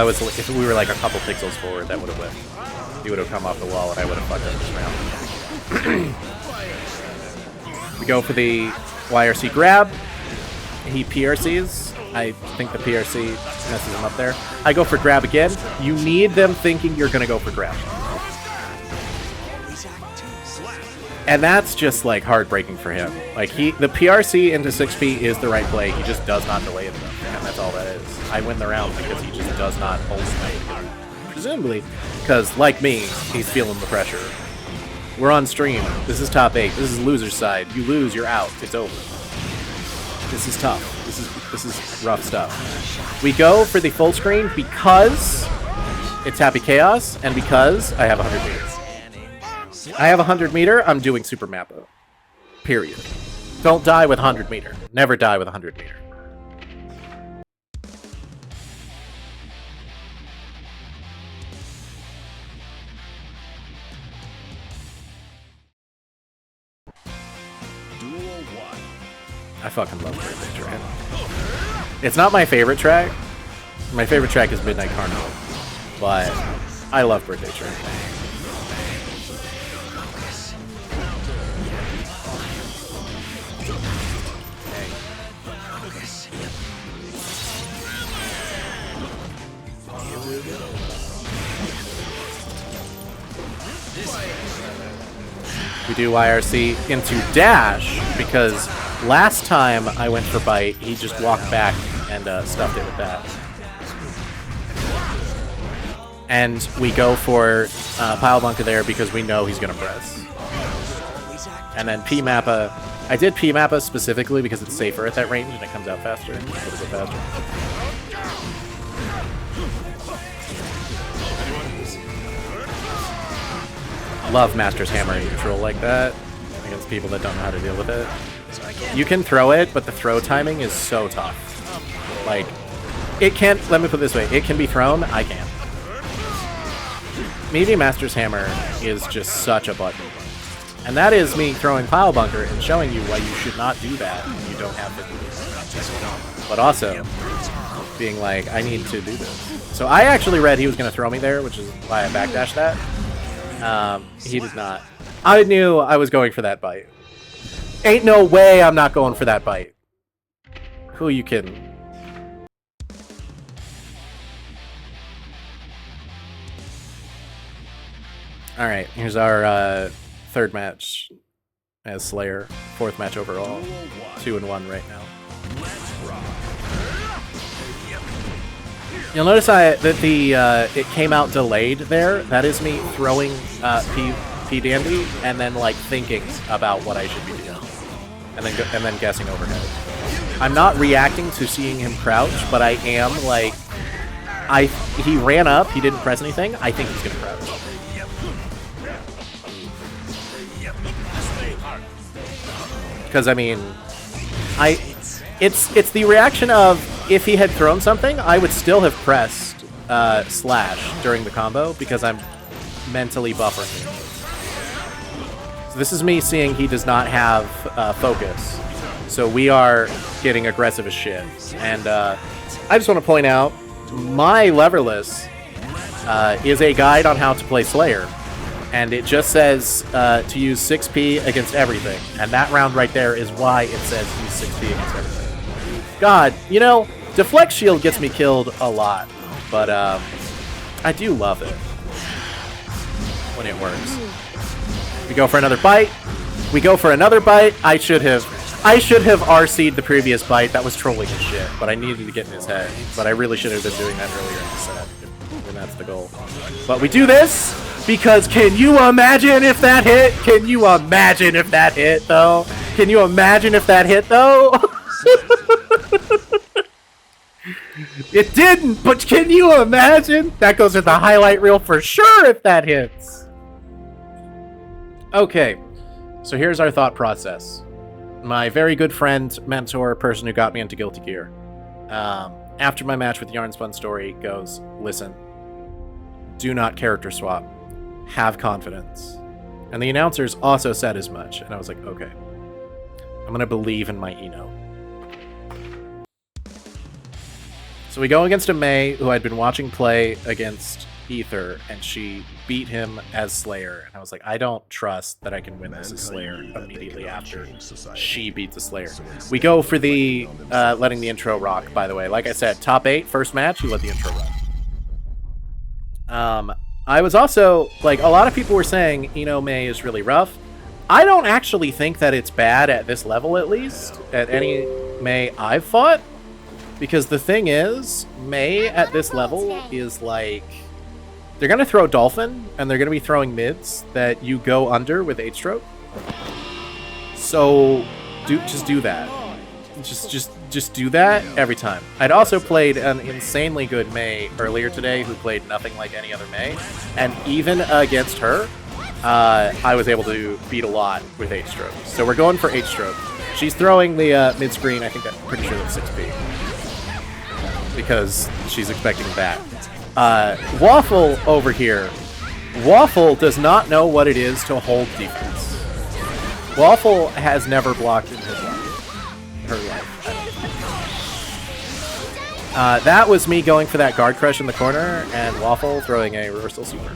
we were like a couple pixels forward, that would have whiffed. He would have come off the wall and I would have fucked up this round. We go for the YRC grab. He PRCs. I think the PRC messes him up there. I go for grab again. You need them thinking you're going to go for grab. And that's just like heartbreaking for him. Like the PRC into 6P is the right play. He just does not delay it enough. And that's all that is. I win the round because he just does not hold it. Presumably because, like me, he's feeling the pressure. We're on stream. This is top 8. This is loser's side. You lose, you're out. It's over. This is tough. This is rough stuff. We go for the full screen because it's Happy Chaos and because I have 100 meters. I have 100 meter. I'm doing Super Mappa. Period. Don't die with 100 meter. Never die with 100 meter. I fucking love Birthday Train. It's not my favorite track. My favorite track is Midnight Carnival. But I love Birthday Train. We do YRC into dash because last time I went for bite, he just walked back and stuffed it with that. And we go for pile bunker there because we know he's going to press. And then P-Mappa. I did P-Mappa specifically because it's safer at that range and it comes out faster. A little bit faster. Love Master's Hammer neutral like that against people that don't know how to deal with it. You can throw it, but the throw timing is so tough. Like, it can't, let me put it this way, it can be thrown, I can't. Medium Master's Hammer is just such a button. And that is me throwing Pile Bunker and showing you why you should not do that when you don't have to do this. But also, being like, I need to do this. So I actually read he was going to throw me there, which is why I backdashed that. He did not. I knew I was going for that bite. Ain't no way I'm not going for that bite. Who are you kidding? Alright, here's our third match as Slayer. Fourth match overall. 2-1 right now. You'll notice that the it came out delayed there. That is me throwing P Dandy and then like thinking about what I should be doing, and then guessing overhead. I'm not reacting to seeing him crouch, but I am like, he ran up, he didn't press anything. I think he's gonna crouch. Because I mean, it's the reaction of, if he had thrown something, I would still have pressed slash during the combo because I'm mentally buffering him. So this is me seeing he does not have focus. So we are getting aggressive as shit. And I just want to point out, my leverless is a guide on how to play Slayer. And it just says to use 6p against everything. And that round right there is why it says use 6p against everything. God, you know, Deflect Shield gets me killed a lot. But I do love it when it works. We go for another bite. We go for another bite. I should have RC'd the previous bite. That was trolling his shit. But I needed to get in his head. But I really should have been doing that earlier in the set. And that's the goal. But we do this because can you imagine if that hit? Can you imagine if that hit, though? Can you imagine if that hit, though? It didn't, but can you imagine? That goes in the highlight reel for sure if that hits. Okay, so here's our thought process. My very good friend, mentor, person who got me into Guilty Gear, after my match with Yarnspun Story, goes, listen, do not character swap. Have confidence. And the announcers also said as much, and I was like, okay. I'm gonna believe in my Eno. So we go against a Mei who I'd been watching play against Ether, and she beat him as Slayer. And I was like, I don't trust that I can win this as Slayer immediately after she beat the Slayer. We go for the letting the intro rock, by the way. Like I said, top 8, first match, you let the intro rock. I was also, like, a lot of people were saying Eno Mei is really rough. I don't actually think that it's bad at this level, at least, at any Mei I've fought. Because the thing is, Mei at this level is like, they're going to throw Dolphin, and they're going to be throwing mids that you go under with 8-stroke. So, just do that. Just do that every time. I'd also played an insanely good Mei earlier today who played nothing like any other Mei, and even against her, I was able to beat a lot with 8-stroke. So we're going for 8-stroke. She's throwing the mid-screen, I think I'm pretty sure that's 6p. Because she's expecting that. Waffle over here. Waffle does not know what it is to hold defense. Waffle has never blocked in his life. Her life. That was me going for that guard crush in the corner, and Waffle throwing a reversal super.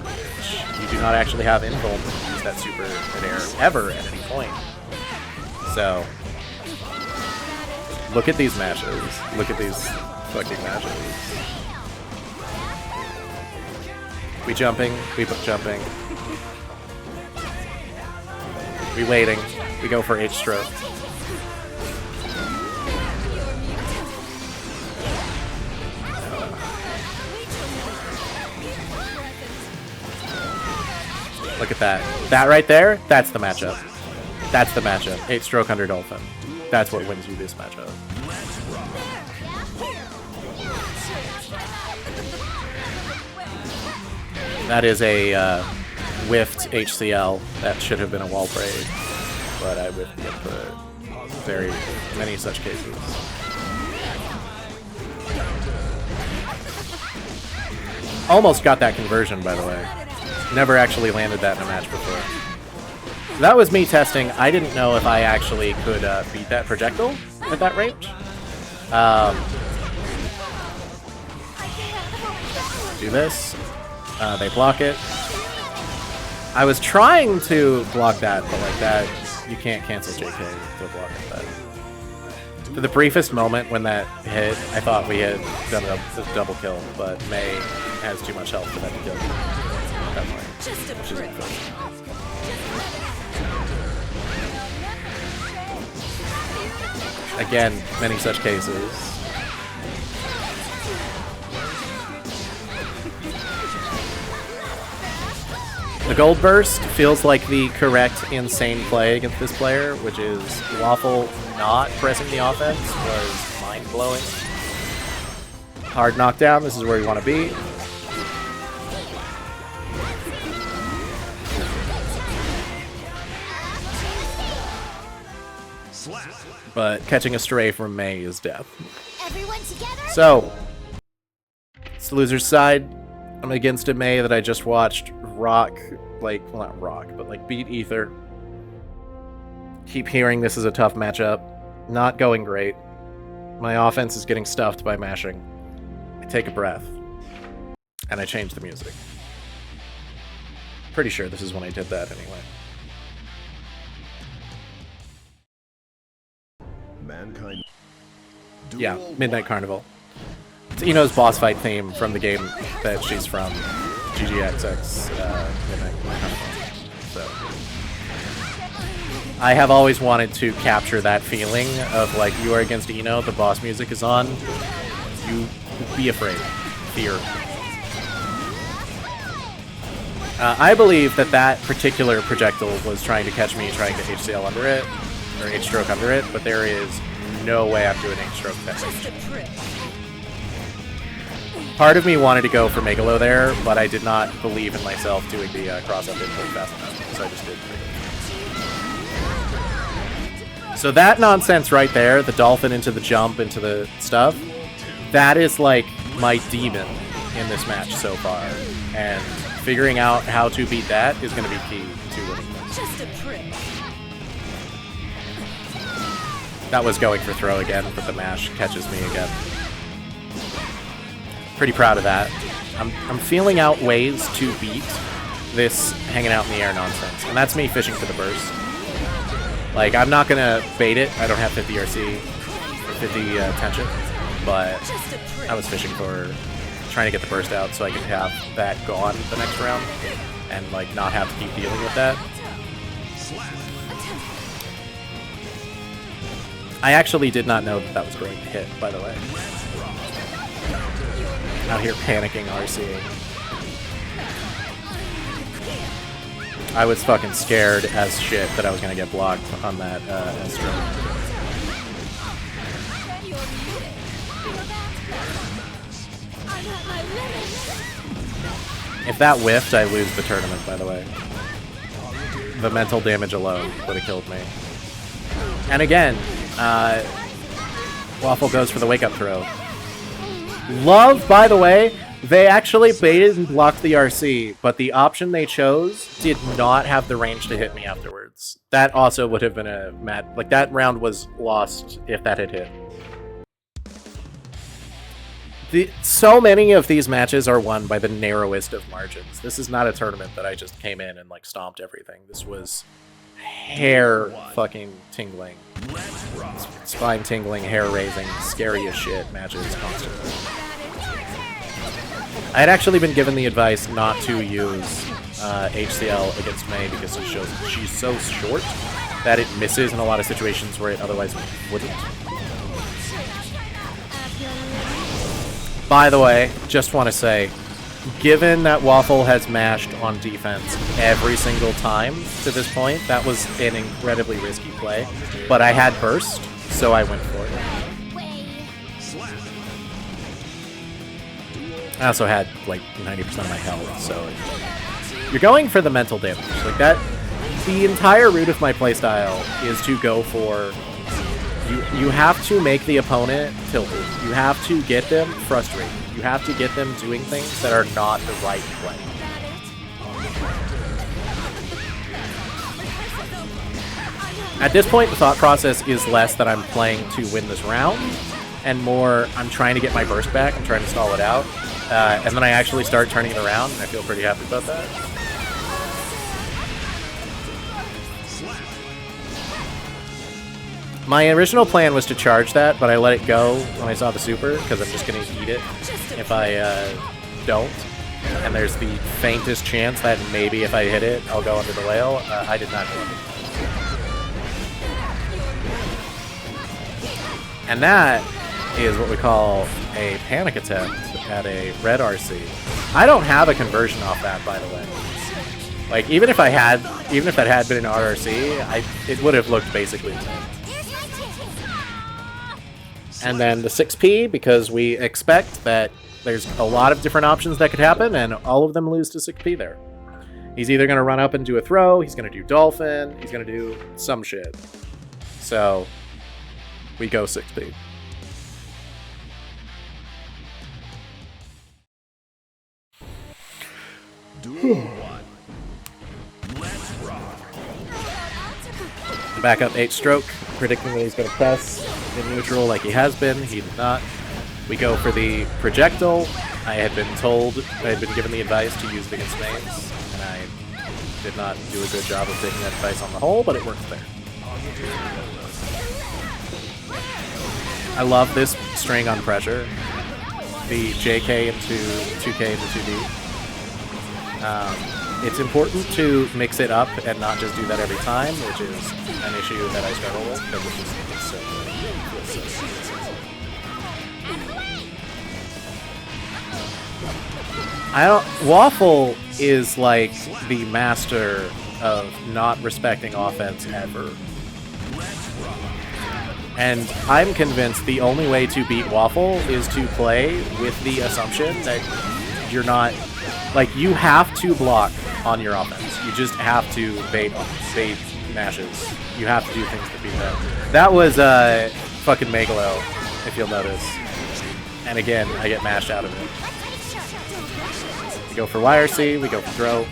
You do not actually have invuln to use that super in air ever at any point. So, look at these matches. Look at these fucking matches. We jumping, we jumping. We waiting. We go for H-stroke. Look at that. That right there, that's the matchup. That's the matchup. 8-stroke under Dolphin. That's what wins you this matchup. That is a whiffed HCL. That should have been a wall braid, but I whiffed it for very many such cases. Almost got that conversion, by the way. Never actually landed that in a match before. That was me testing. I didn't know if I actually could beat that projectile at that range. Do this. They block it. I was trying to block that, but like that, you can't cancel JK to block that. For the briefest moment when that hit, I thought we had done a double kill, but Mei has too much health for that to kill. Which is unfortunate. Again, many such cases. The gold burst feels like the correct insane play against this player, which is Waffle not pressing the offense was mind-blowing. Hard knockdown, this is where you want to be. But catching a stray from Mei is death. So, it's the loser's side. I'm against a Mei that I just watched rock, like, well, not rock, but like beat Ether. Keep hearing this is a tough matchup. Not going great. My offense is getting stuffed by mashing. I take a breath. And I change the music. Pretty sure this is when I did that anyway. Mankind. Yeah, Midnight Carnival. It's Ino's boss fight theme from the game that she's from, GGXX Midnight Carnival. So, I have always wanted to capture that feeling of like you are against Ino, the boss music is on, you be afraid, fear. I believe that that particular projectile was trying to catch me, trying to HCL under it, or H-stroke under it, but there is no way I'm doing H-stroke that range. Part of me wanted to go for Megalo there, but I did not believe in myself doing the cross-up input fast enough, so I just did. So that nonsense right there, the dolphin into the jump, into the stuff, that is like my demon in this match so far. And figuring out how to beat that is going to be key to winning this. That was going for throw again, but the mash catches me again. Pretty proud of that. I'm feeling out ways to beat this hanging out in the air nonsense. And that's me fishing for the burst. Like, I'm not going to bait it. I don't have 50 RC, or 50 tension. But I was fishing for trying to get the burst out so I could have that gone the next round. And, like, not have to keep dealing with that. I actually did not know that that was going to hit, by the way. Out here panicking RCing. I was fucking scared as shit that I was gonna get blocked on that S-stroke. If that whiffed, I lose the tournament, by the way. The mental damage alone would have killed me. And again, Waffle goes for the wake-up throw. Love, by the way, they actually baited and blocked the RC, but the option they chose did not have the range to hit me afterwards. That also would have been a like, that round was lost if that had hit. So many of these matches are won by the narrowest of margins. This is not a tournament that I just came in and like stomped everything. This was hair fucking tingling, spine tingling, hair raising, scary as shit matches constantly. I had actually been given the advice not to use HCL against Mei because she's so short that it misses in a lot of situations where it otherwise wouldn't. By the way, just want to say, given that Waffle has mashed on defense every single time to this point, that was an incredibly risky play. But I had burst, so I went for it. I also had like 90% of my health, so you're going for the mental damage. Like that, the entire root of my playstyle is to go for. You have to make the opponent tilted. You have to get them frustrated. You You have to get them doing things that are not the right play. At this point, the thought process is less that I'm playing to win this round, and more I'm trying to get my burst back, I'm trying to stall it out, and then I actually start turning it around, and I feel pretty happy about that. My original plan was to charge that, but I let it go when I saw the super, because I'm just going to eat it if I don't. And there's the faintest chance that maybe if I hit it, I'll go under the whale. I did not hit it. And that is what we call a panic attempt at a red RC. I don't have a conversion off that, by the way. Like, even if that had been an RRC, it would have looked basically the same. And then the 6P, because we expect that there's a lot of different options that could happen, and all of them lose to 6P there. He's either going to run up and do a throw, he's going to do dolphin, he's going to do some shit. So, we go 6P. Duel 1. Let's rock. Back up 8-stroke, predicting that he's going to press in neutral like he has been. He did not. We go for the projectile. I had been given the advice to use it against mains, and I did not do a good job of taking that advice on the whole, but it worked there. I love this string on pressure. The JK into 2K into 2D. It's important to mix it up and not just do that every time, which is an issue that I struggle with, because it's so good. Waffle is like the master of not respecting offense ever. And I'm convinced the only way to beat Waffle is to play with the assumption that you're not... Like, you have to block on your offense. You just have to bait mashes. You have to do things to beat that. That was fucking Megalo, if you'll notice. And again, I get mashed out of it. We go for YRC, we go for throw.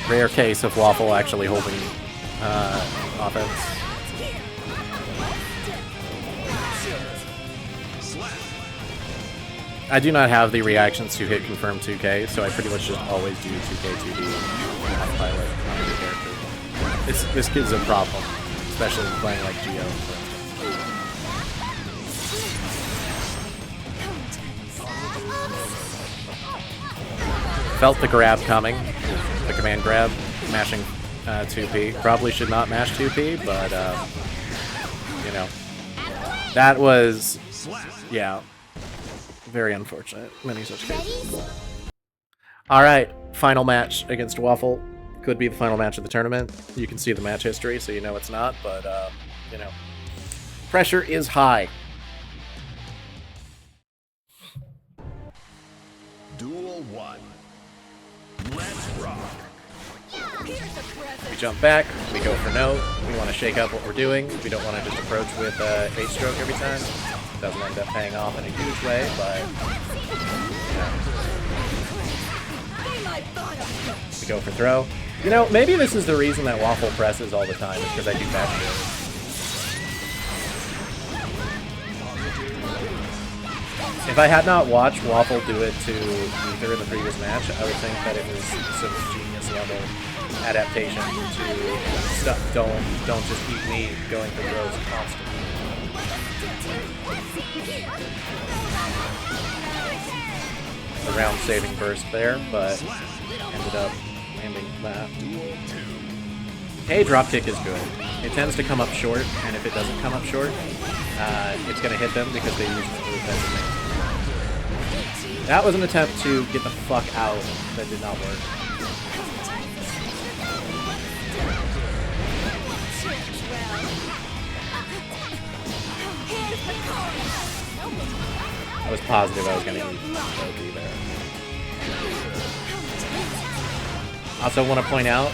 Rare case of Waffle actually holding offense. I do not have the reactions to hit confirm 2K, so I pretty much just always do 2K 2D on pilot on every character. This kid's a problem, especially when playing like Geo, for instance. Felt the grab coming, the command grab, mashing 2P. Probably should not mash 2P, but, you know, that was, yeah. Very unfortunate. Many such cases. Alright, final match against Waffle. Could be the final match of the tournament. You can see the match history, so you know it's not, but, you know. Pressure is high. Duel 1. Let's rock. We jump back, we go for no. We want to shake up what we're doing. We don't want to just approach with 8-stroke every time. Doesn't end up paying off in a huge way, but yeah. We go for throw. You know, maybe this is the reason that Waffle presses all the time, is because I do back throw. If I had not watched Waffle do it to Ether in the previous match, I would think that it was some genius level adaptation to stuff. Don't just eat me going for throws constantly. A round saving burst there, but ended up landing that. Hey, dropkick is good. It tends to come up short, and if it doesn't come up short, it's going to hit them because they use it for defensive things. That was an attempt to get the fuck out that did not work. I was positive I was going to eat Loki there. Also want to point out,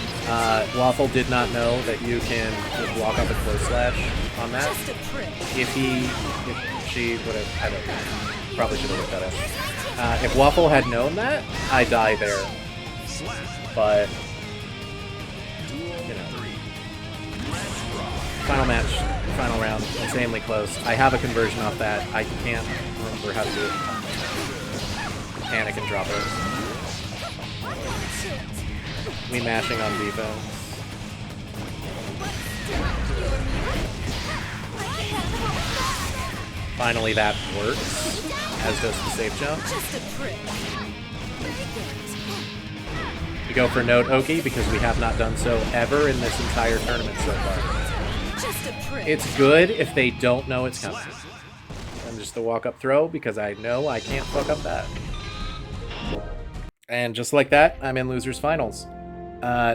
Waffle did not know that you can block up a close slash on that. Just a prick. If she would have, I don't know, probably should have looked at it. If Waffle had known that, I die there. But, you know, final match, final round, insanely close. I have a conversion off that. I can't remember how to do it. Panic and drop it. Me mashing on defense. Finally that works, as does the safe jump. Just a prick. We go for Node Oki because we have not done so ever in this entire tournament so far. Just a prick. It's good if they don't know it's coming. And just the walk-up throw because I know I can't fuck up that. And just like that, I'm in Losers Finals.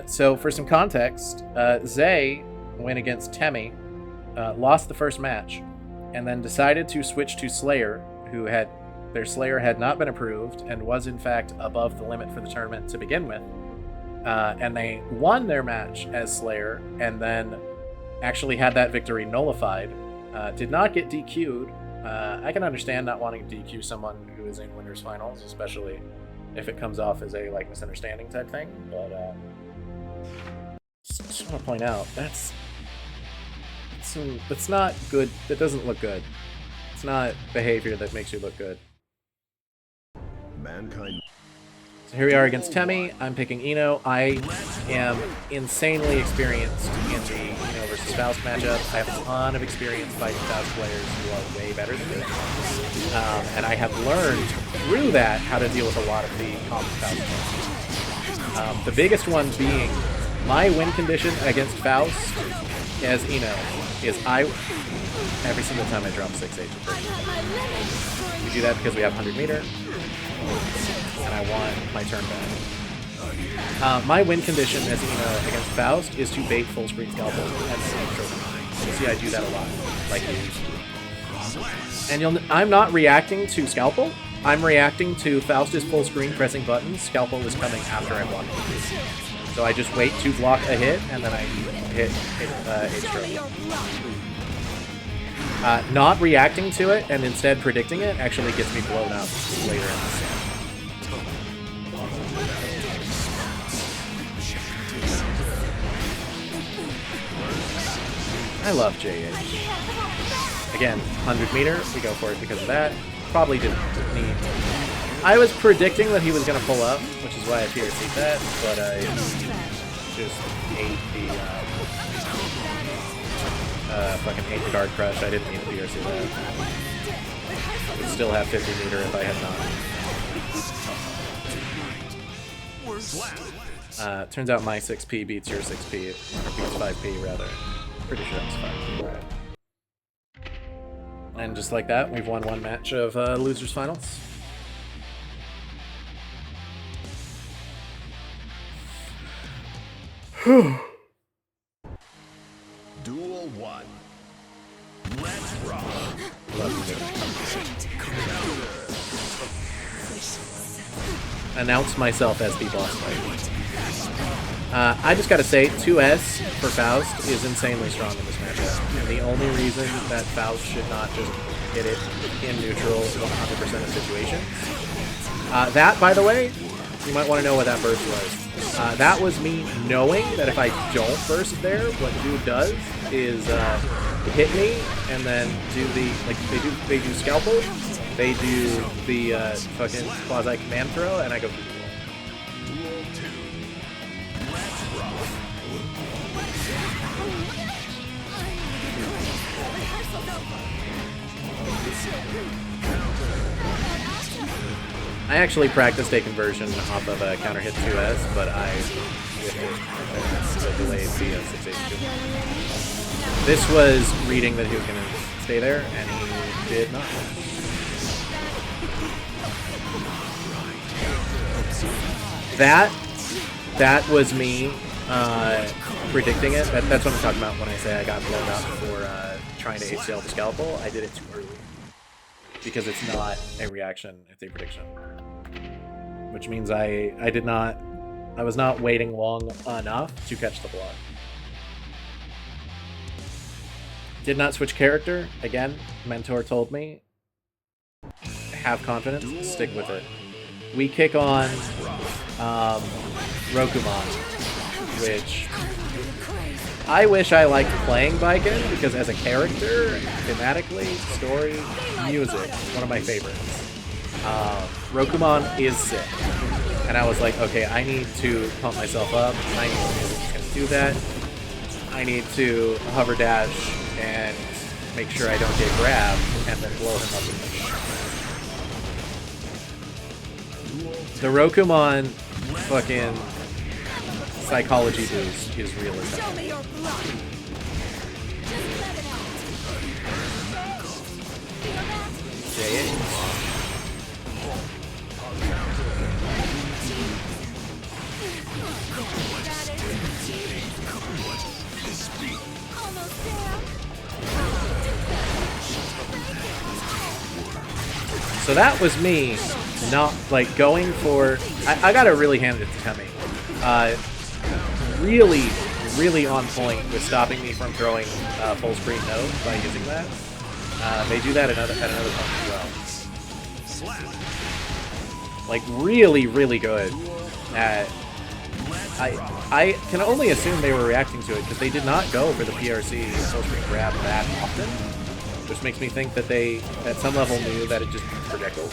So for some context, Zay went against Temmie, lost the first match, and then decided to switch to Slayer, who had their Slayer had not been approved and was in fact above the limit for the tournament to begin with. And they won their match as Slayer, and then actually had that victory nullified. Did not get DQ'd. I can understand not wanting to DQ someone who is in Winners Finals, especially if it comes off as a like misunderstanding type thing. But just want to point out that's not good. That doesn't look good. It's not behavior that makes you look good. Mankind. So here we are against Temmie. I'm picking Eno. I am insanely experienced in the Eno versus Faust matchup. I have a ton of experience fighting Faust players who are way better than me. And I have learned through that how to deal with a lot of the common Faust players. The biggest one being my win condition against Faust as Eno is every single time I drop 6-8 to 30. We do that because we have 100 meter. And I want my turn back. My win condition as Eno against Faust is to bait full screen scalpel and intro. You see, I do that a lot, like these. And I'm not reacting to scalpel. I'm reacting to Faust is full screen pressing buttons. Scalpel is coming after I block it. So I just wait to block a hit, and then I hit stroke. Not reacting to it and instead predicting it actually gets me blown up later in the set. I love JH. Again, 100 meter, we go for it because of that. Probably didn't need. I was predicting that he was going to pull up, which is why I PRC'd that, but I just ate the fucking ate the guard crush. I didn't need to PRC that. Would still have 50 meter if I had not. Turns out my 6P beats your 6P, or beats 5P rather. Pretty sure it's 5P, right? And just like that, we've won one match of Losers Finals. Duel 1. Let's rock. Announce myself as the boss fight. I just gotta say, 2S for Faust is insanely strong in this matchup. And the only reason that Faust should not just hit it in neutral 100% of situations. That, by the way, you might want to know what that burst was. That was me knowing that if I don't burst there, what dude does is hit me and then do the, like, they do scalpel, they do the fucking quasi command throw, and I go through the wall. Duel 2. Let's rock. I actually practiced a conversion off of a counter hit 2S, but I delayed the 682. This was reading that he was going to stay there, and he did not. That was me predicting it. That's what I'm talking about when I say I got blown up for trying to HCL the scalpel. I did it too early. Because it's not a reaction, it's a prediction. Which means I did not I was not waiting long enough to catch the block. Did not switch character. Again, mentor told me, have confidence, stick with it. We kick on Rokumon, which I wish I liked playing Baiken, because as a character, thematically, story, music, one of my favorites. Rokumon is sick. And I was like, okay, I need to pump myself up. I need music that's going to do that. I need to hover dash and make sure I don't get grabbed and then blow him up in the The Rokumon fucking psychology boost is real as hell. Show me your blood. Just let it out. Feel that? Almost there. So that was me not, like, going for... I gotta really hand it to Temmie. Really on point with stopping me from throwing full screen node by using that. They do that at another point as well. Like, really good at... I can only assume they were reacting to it because they did not go for the PRC full screen grab that often, which makes me think that they, at some level, knew that it just projectiles.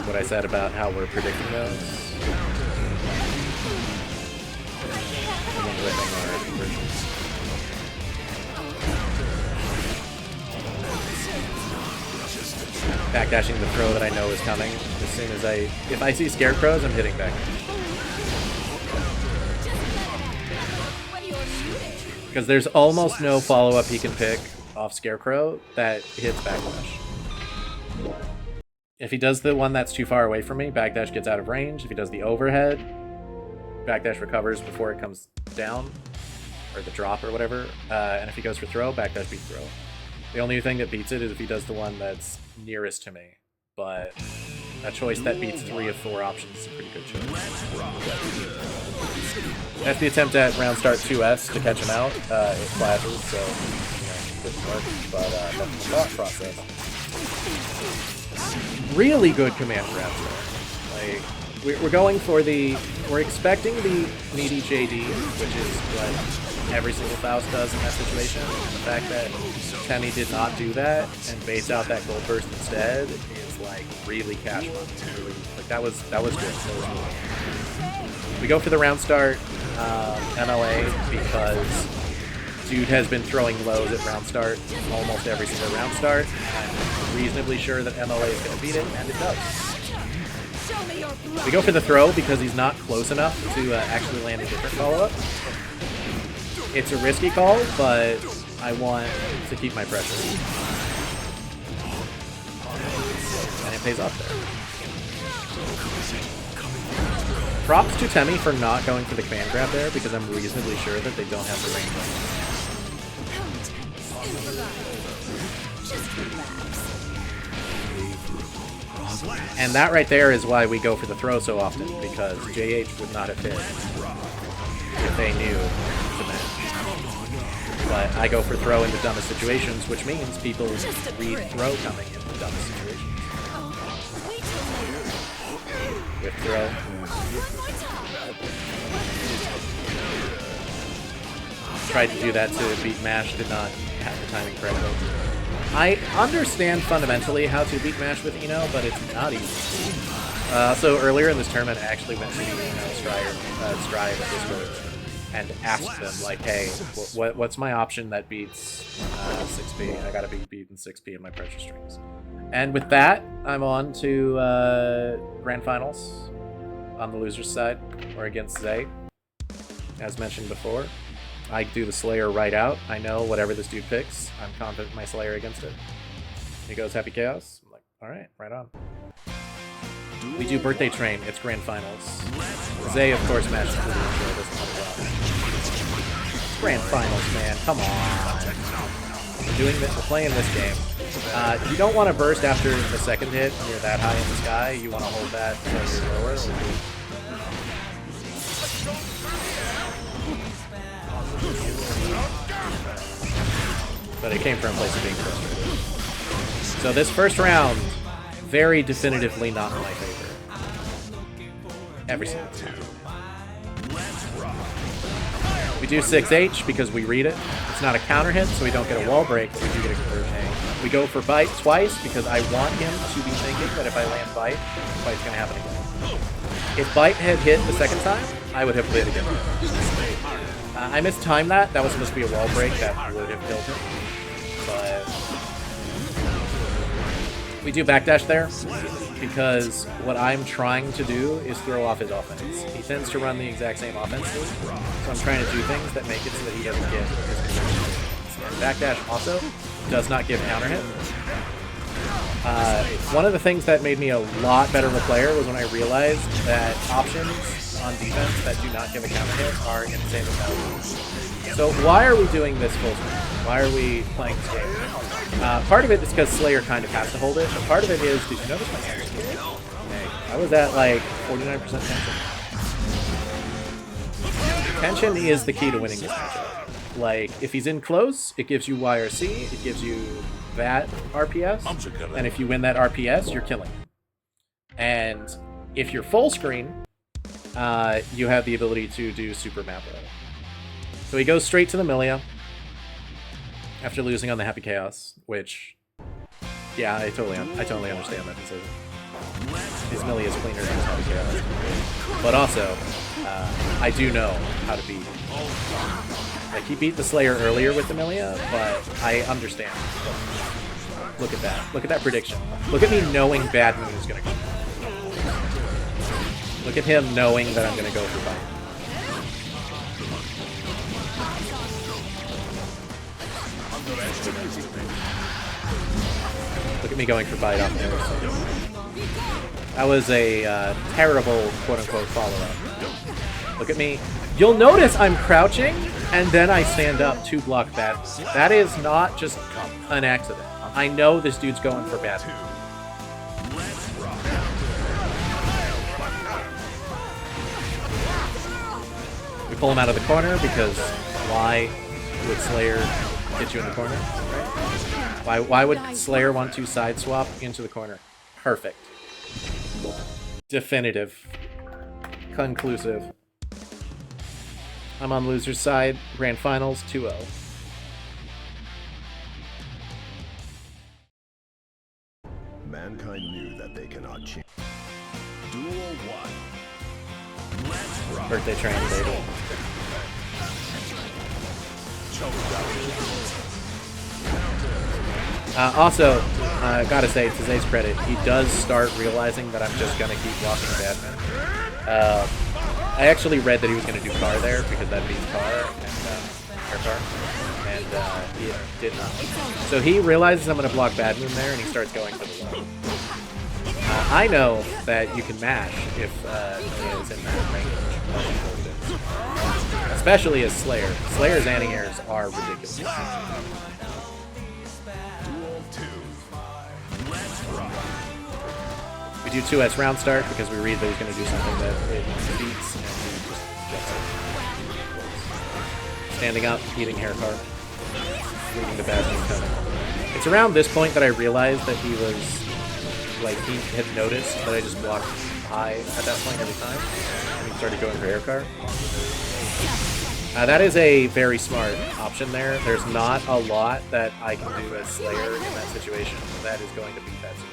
What I said about how we're predicting those. Backdashing the throw that I know is coming. As soon as if I see scarecrows, I'm hitting back. Because there's almost no follow-up he can pick off scarecrow that hits backdash. If he does the one that's too far away from me, backdash gets out of range. If he does the overhead, backdash recovers before it comes down, or the drop or whatever. And if he goes for throw, backdash beats throw. The only thing that beats it is if he does the one that's nearest to me. But a choice that beats 3 of 4 options is a pretty good choice. That's the attempt at round start 2S to catch him out. It flashes, so it didn't work, but that's the thought process. Really good command grabs there. Like, we're going for we're expecting the needy JD, which is what every single Faust does in that situation. And the fact that Temmie did not do that and baits out that gold burst instead is like really cash money. Really, like that was good. That was good. We go for the round start MLA because dude has been throwing lows at round start almost every single round start. I'm reasonably sure that MLA is going to beat it, and it does. We go for the throw because he's not close enough to actually land a different follow-up. It's a risky call, but I want to keep my pressure. And it pays off there. Props to Temmie for not going for the command grab there, because I'm reasonably sure that they don't have the range. And that right there is why we go for the throw so often, because JH would not have hit if they knew the match. But I go for throw in the dumbest situations, which means people read throw coming in the dumbest situations. With throw. Tried to do that to beat Mash, did not have the timing correctly. I understand fundamentally how to beat Mash with Eno, but it's not easy. So earlier in this tournament, I actually went to the Strive Discord and asked them, like, hey, what's my option that beats 6P? I gotta be beaten 6P in my pressure strings. And with that, I'm on to Grand Finals on the loser's side, or against Zay. As mentioned before, I do the Slayer right out. I know whatever this dude picks, I'm confident in my Slayer against it. He goes Happy Chaos. I'm like, alright, right on. We do Birthday Train, it's Grand Finals. Zay, of course, matches with the intro, doesn't let it out. It's Grand Finals, man, come on. We're playing this game. You don't want to burst after the second hit when you're that high in the sky. You want to hold that until you're lower. But it came from a place of being frustrated. So this first round, very definitively not in my favor. Every single time. We do 6H because we read it. It's not a counter hit, so we don't get a wall break, but we do get a conversion. We go for bite twice because I want him to be thinking that if I land bite, bite's gonna happen again. If bite had hit the second time, I would have bit again. I mistimed that. That was supposed to be a wall break that would have killed him. But we do backdash there because what I'm trying to do is throw off his offense. He tends to run the exact same offense, so I'm trying to do things that make it so that he doesn't get his conversion. And backdash also does not give counter hit. One of the things that made me a lot better of a player was when I realized that options on defense that do not give a counter hit are insanely valuable. So why are we doing this full screen? Why are we playing this game? Part of it is because Slayer kind of has to hold it, but part of it is, did you notice my tension? I was at like 49% tension. Tension is the key to winning this matchup. Like, if he's in close, it gives you YRC, it gives you that RPS, and if you win that RPS, you're killing him. And if you're full screen, you have the ability to do super map roll. So he goes straight to the Milia after losing on the Happy Chaos, which, yeah, I totally understand that decision. His Milia is cleaner than his Happy Chaos. But also, I do know how to beat. Like, he beat the Slayer earlier with the Milia, but I understand. Look at that. Look at that prediction. Look at me knowing Bad Moon is going to come. Look at him knowing that I'm going to go for bite. Look at me going for bite off there. That was a terrible quote-unquote follow-up. Look at me. You'll notice I'm crouching, and then I stand up to block Bad Moon. That is not just an accident. I know this dude's going for Bad Moon. We pull him out of the corner because why would Slayer get you in the corner? Right? Why would Slayer want to side swap into the corner? Perfect. Definitive. Conclusive. I'm on loser's side. Grand Finals 2-0. Mankind knew that they cannot change. Duel 1. Let's rock. Birthday train, baby. Also, gotta say, to Zay's credit, he does start realizing that I'm just gonna keep blocking Badman. I actually read that he was gonna do car there because that means car and air car, and he did not. So he realizes I'm gonna block Badman there, and he starts going for the low. I know that you can mash if he is in that range, especially as Slayer. Slayer's anti-airs are ridiculous. We do 2S round start because we read that he's going to do something that it beats, and he just jumps in. Standing up, eating hair card, leading the bad news coming. It's around this point that I realized that he was, like, he had noticed that I just blocked high at that point every time, and he started going for air card. That is a very smart option there. There's not a lot that I can do as Slayer in that situation that is going to beat that super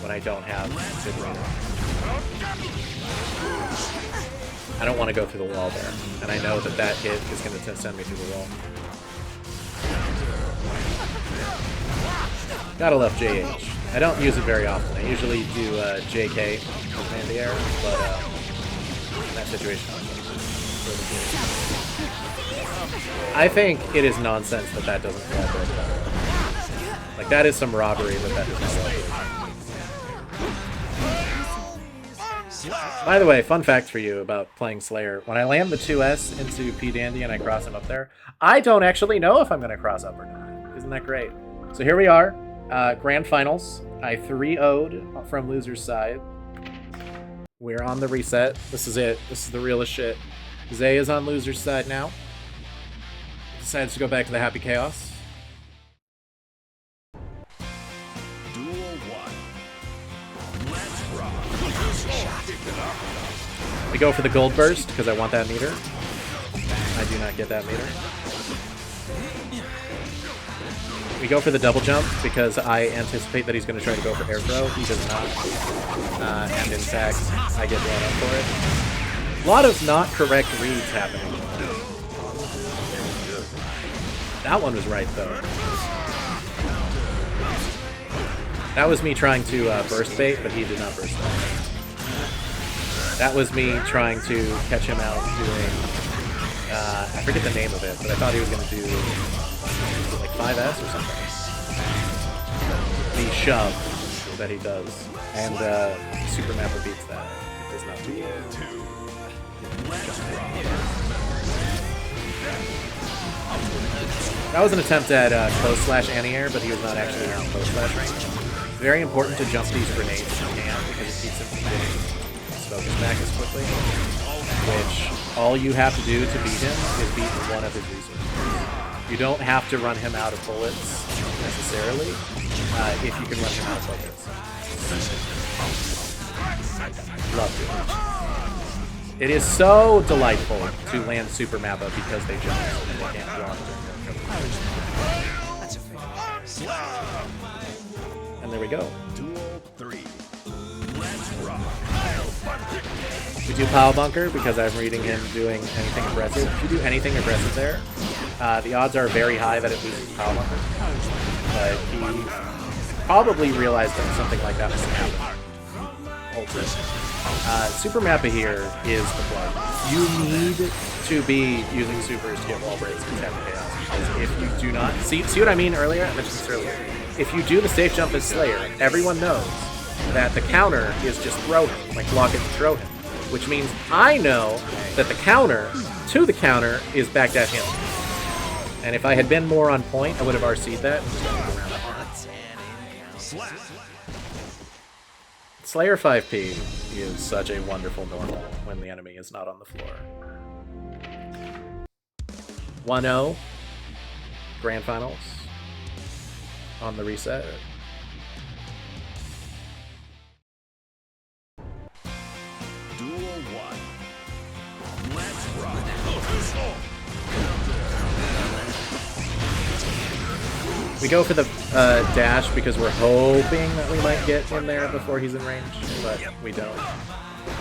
when I don't have Defibrillator. I don't want to go through the wall there, and I know that that hit is going to send me through the wall. Gotta love JH. I don't use it very often. I usually do JK in the air, but in that situation, I think it is nonsense that that doesn't collaborate. Like, that is some robbery that that does not collaborate. By the way, fun fact for you about playing Slayer. When I land the 2S into P Dandy and I cross him up there, I don't actually know if I'm going to cross up or not. Isn't that great? So here we are, grand finals. I 3-0'd from loser's side. We're on the reset. This is it. This is the realest shit. Zay is on loser's side now. Decides to go back to the Happy Chaos. Duel 1. Let's rock. We go for the gold burst because I want that meter. I do not get that meter. We go for the double jump because I anticipate that he's going to try to go for air throw. He does not. And in fact, I get blown up for it. A lot of not correct reads happening. That one was right, though. That was me trying to burst bait, but he did not burst bait. That was me trying to catch him out doing... I forget the name of it, but I thought he was going to do like 5S or something. The shove that he does. And Super Mapper beats that. It does not do it. That was an attempt at close slash anti-air, but he was not actually in close slash range. Very important to jump these grenades if you can, because it keeps him from getting his focus back as quickly. Which, all you have to do to beat him is beat one of his resources. You don't have to run him out of bullets, necessarily, if you can run him out of bullets. Love it. It is so delightful to land Super Mappa because they jump and they can't block during. And there we go. Duel 3. Let's rock. We do Pile Bunker because I'm reading him doing anything aggressive. If you do anything aggressive there, the odds are very high that it loses Pile Bunker. But he probably realized that something like that was going to happen. Super Mappa here is the plug. You need to be using supers to get wall breaks and Happy Chaos. Because if you do not... See what I mean earlier? I mentioned this earlier. If you do the safe jump as Slayer, everyone knows that the counter is just throw him, like block it and throw him. Which means I know that the counter to the counter is backdash handle. And if I had been more on point, I would have RC'd that and just gone around that line. Slayer 5P is such a wonderful normal when the enemy is not on the floor. 1-0, Grand Finals on the reset. Duel 1. Let's rock. We go for the dash because we're hoping that we might get in there before he's in range, but we don't.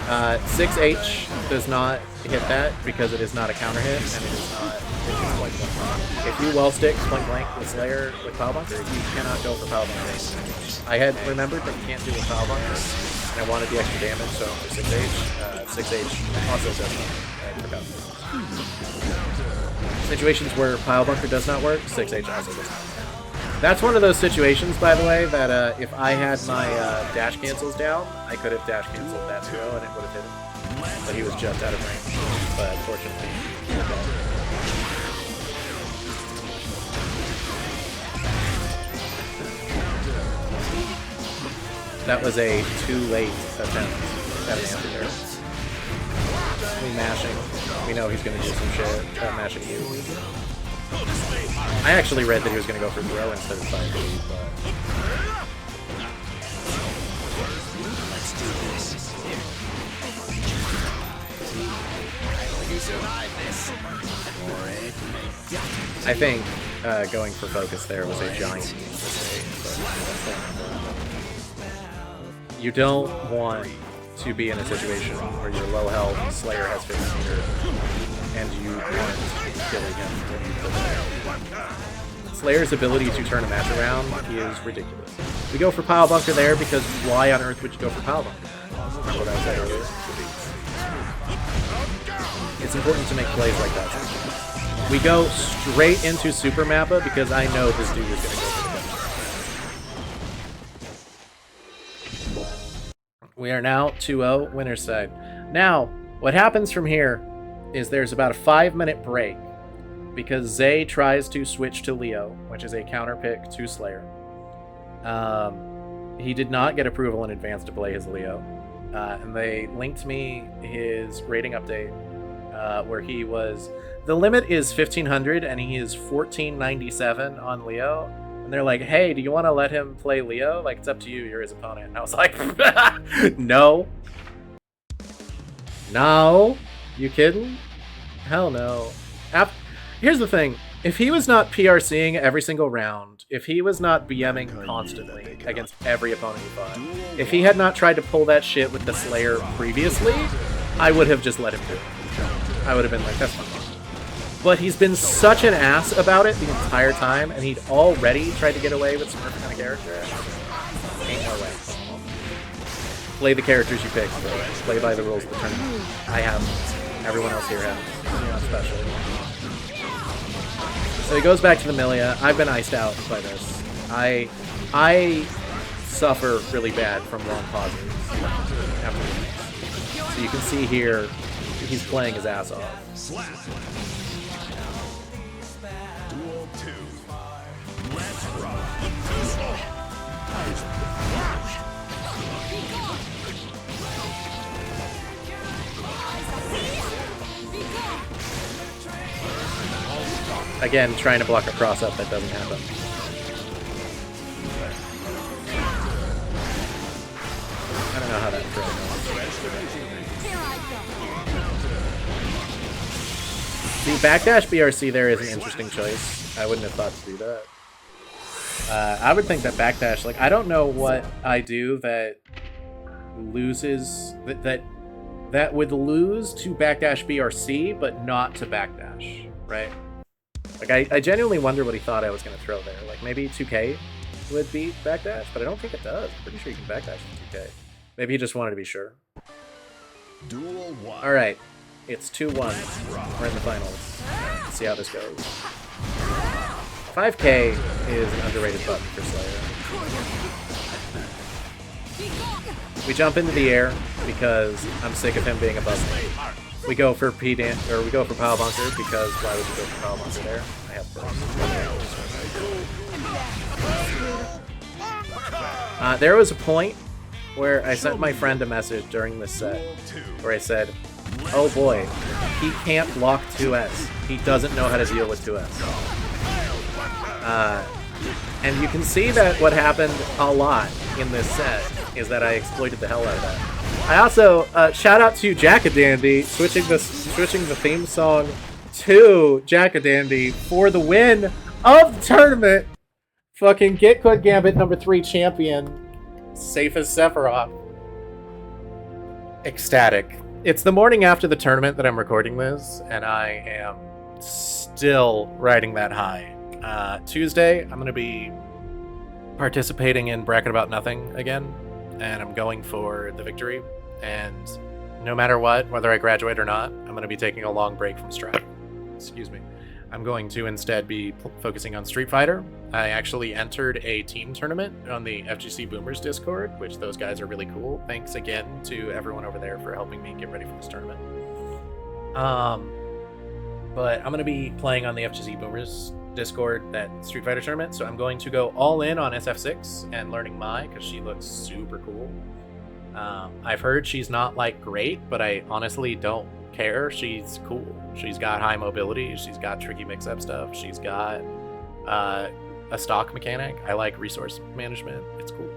6H does not hit that because it is not a counter hit, and it is not point blank. If you well stick point blank with Slayer with Pile Bunker, you cannot go for Pile Bunker. I had remembered that you can't do with Pile Bunker, and I wanted the extra damage, so for 6H, 6H also does not. I forgot. Situations where Pile Bunker does not work, 6H also does not work. That's one of those situations, by the way, that if I had my dash cancels down, I could have dash canceled that throw and it would have hit him. But he was just out of range. But unfortunately, that was a too late attempt at an anti-air. We mashing. We know he's going to do some shit. Mashing you. I actually read that he was going to go for throw instead of 5D, but... Let's do this. I think going for focus there was a giant mistake. But you don't want to be in a situation where you're low health, Slayer has 50 meter, and you aren't killing him when you put it. Slayer's ability to turn a match around is ridiculous. We go for Pile Bunker there because why on earth would you go for Pile Bunker? Remember what I said earlier? It's important to make plays like that. We go straight into Super Mappa because I know this dude is going to go for the catch. We are now 2-0, winner's side. Now, what happens from here is there's about a 5-minute break because Zay tries to switch to Leo, which is a counter pick to Slayer. He did not get approval in advance to play his Leo, and they linked me his rating update, where he was... The limit is 1500 and he is 1497 on Leo. And they're like, hey, do you want to let him play Leo? Like, it's up to you, you're his opponent. And I was like, no. No? You kidding? Hell no. Here's the thing. If he was not PRCing every single round, if he was not BMing constantly against every opponent he fought, if he had not tried to pull that shit with the Slayer previously, I would have just let him do it. I would have been like, that's fine. But he's been such an ass about it the entire time, and he'd already tried to get away with Smurf kind of character. Ain't no way. Play the characters you pick. Play by the rules of the tournament. I have. Everyone else here has. You're not special. So he goes back to the Milia. I've been iced out by this. I suffer really bad from long pauses. So you can see here, he's playing his ass off. Duel 2. Let's rock. Again, trying to block a cross-up, that doesn't happen. I don't know how that throw goes. Here I go. The backdash BRC there is an interesting choice. I wouldn't have thought to do that. I would think that backdash, like, I don't know what I do that loses, that would lose to backdash BRC, but not to backdash, right? Like, I genuinely wonder what he thought I was going to throw there. Like, maybe 2K would beat backdash, but I don't think it does. I'm pretty sure you can backdash with 2K. Maybe he just wanted to be sure. Duel 1. Alright, it's 2-1. We're in the finals. Let's see how this goes. 5K is an underrated button for Slayer. We jump into the air because I'm sick of him being above me. We go for we go for Power Bunker because why would you go for Power Bunker there? I have problems. There was a point where I sent my friend a message during this set where I said, oh boy, he can't block 2S. He doesn't know how to deal with 2S. And you can see that what happened a lot in this set is that I exploited the hell out of that. I also, shout out to Jackadandy, switching the theme song to Jackadandy for the win of the tournament. Fucking Get Good Gambit #3 champion, safe as Sephiroth. Ecstatic. It's the morning after the tournament that I'm recording this, and I am still riding that high. Tuesday, I'm going to be participating in Bracket About Nothing again, and I'm going for the victory. And no matter what, whether I graduate or not, I'm going to be taking a long break from Strat. Excuse me. I'm going to instead be focusing on Street Fighter. I actually entered a team tournament on the FGC Boomers Discord, which those guys are really cool. Thanks again to everyone over there for helping me get ready for this tournament. But I'm going to be playing on the FGC Boomers Discord, that Street Fighter tournament, so I'm going to go all in on SF6 and learning Mai, because she looks super cool. I've heard she's not, like, great, but I honestly don't care. She's cool. She's got high mobility, she's got tricky mix-up stuff, she's got a stock mechanic. I like resource management. It's cool.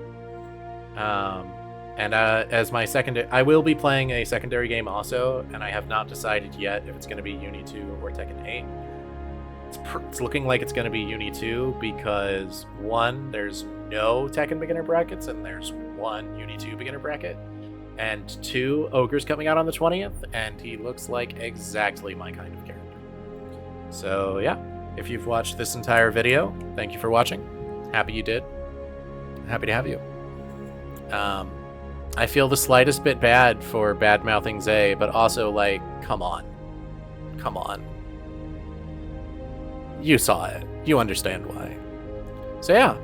And as my secondary, I will be playing a secondary game also, and I have not decided yet if it's going to be Uni 2 or Tekken 8. It's looking like it's going to be Uni 2 because, one, there's no Tekken beginner brackets, and there's one Uni 2 beginner bracket. And two, Ogre's coming out on the 20th, and he looks like exactly my kind of character. So, yeah. If you've watched this entire video, thank you for watching. Happy you did. Happy to have you. I feel the slightest bit bad for bad-mouthing Zay, but also, like, come on. Come on. You saw it. You understand why. So yeah,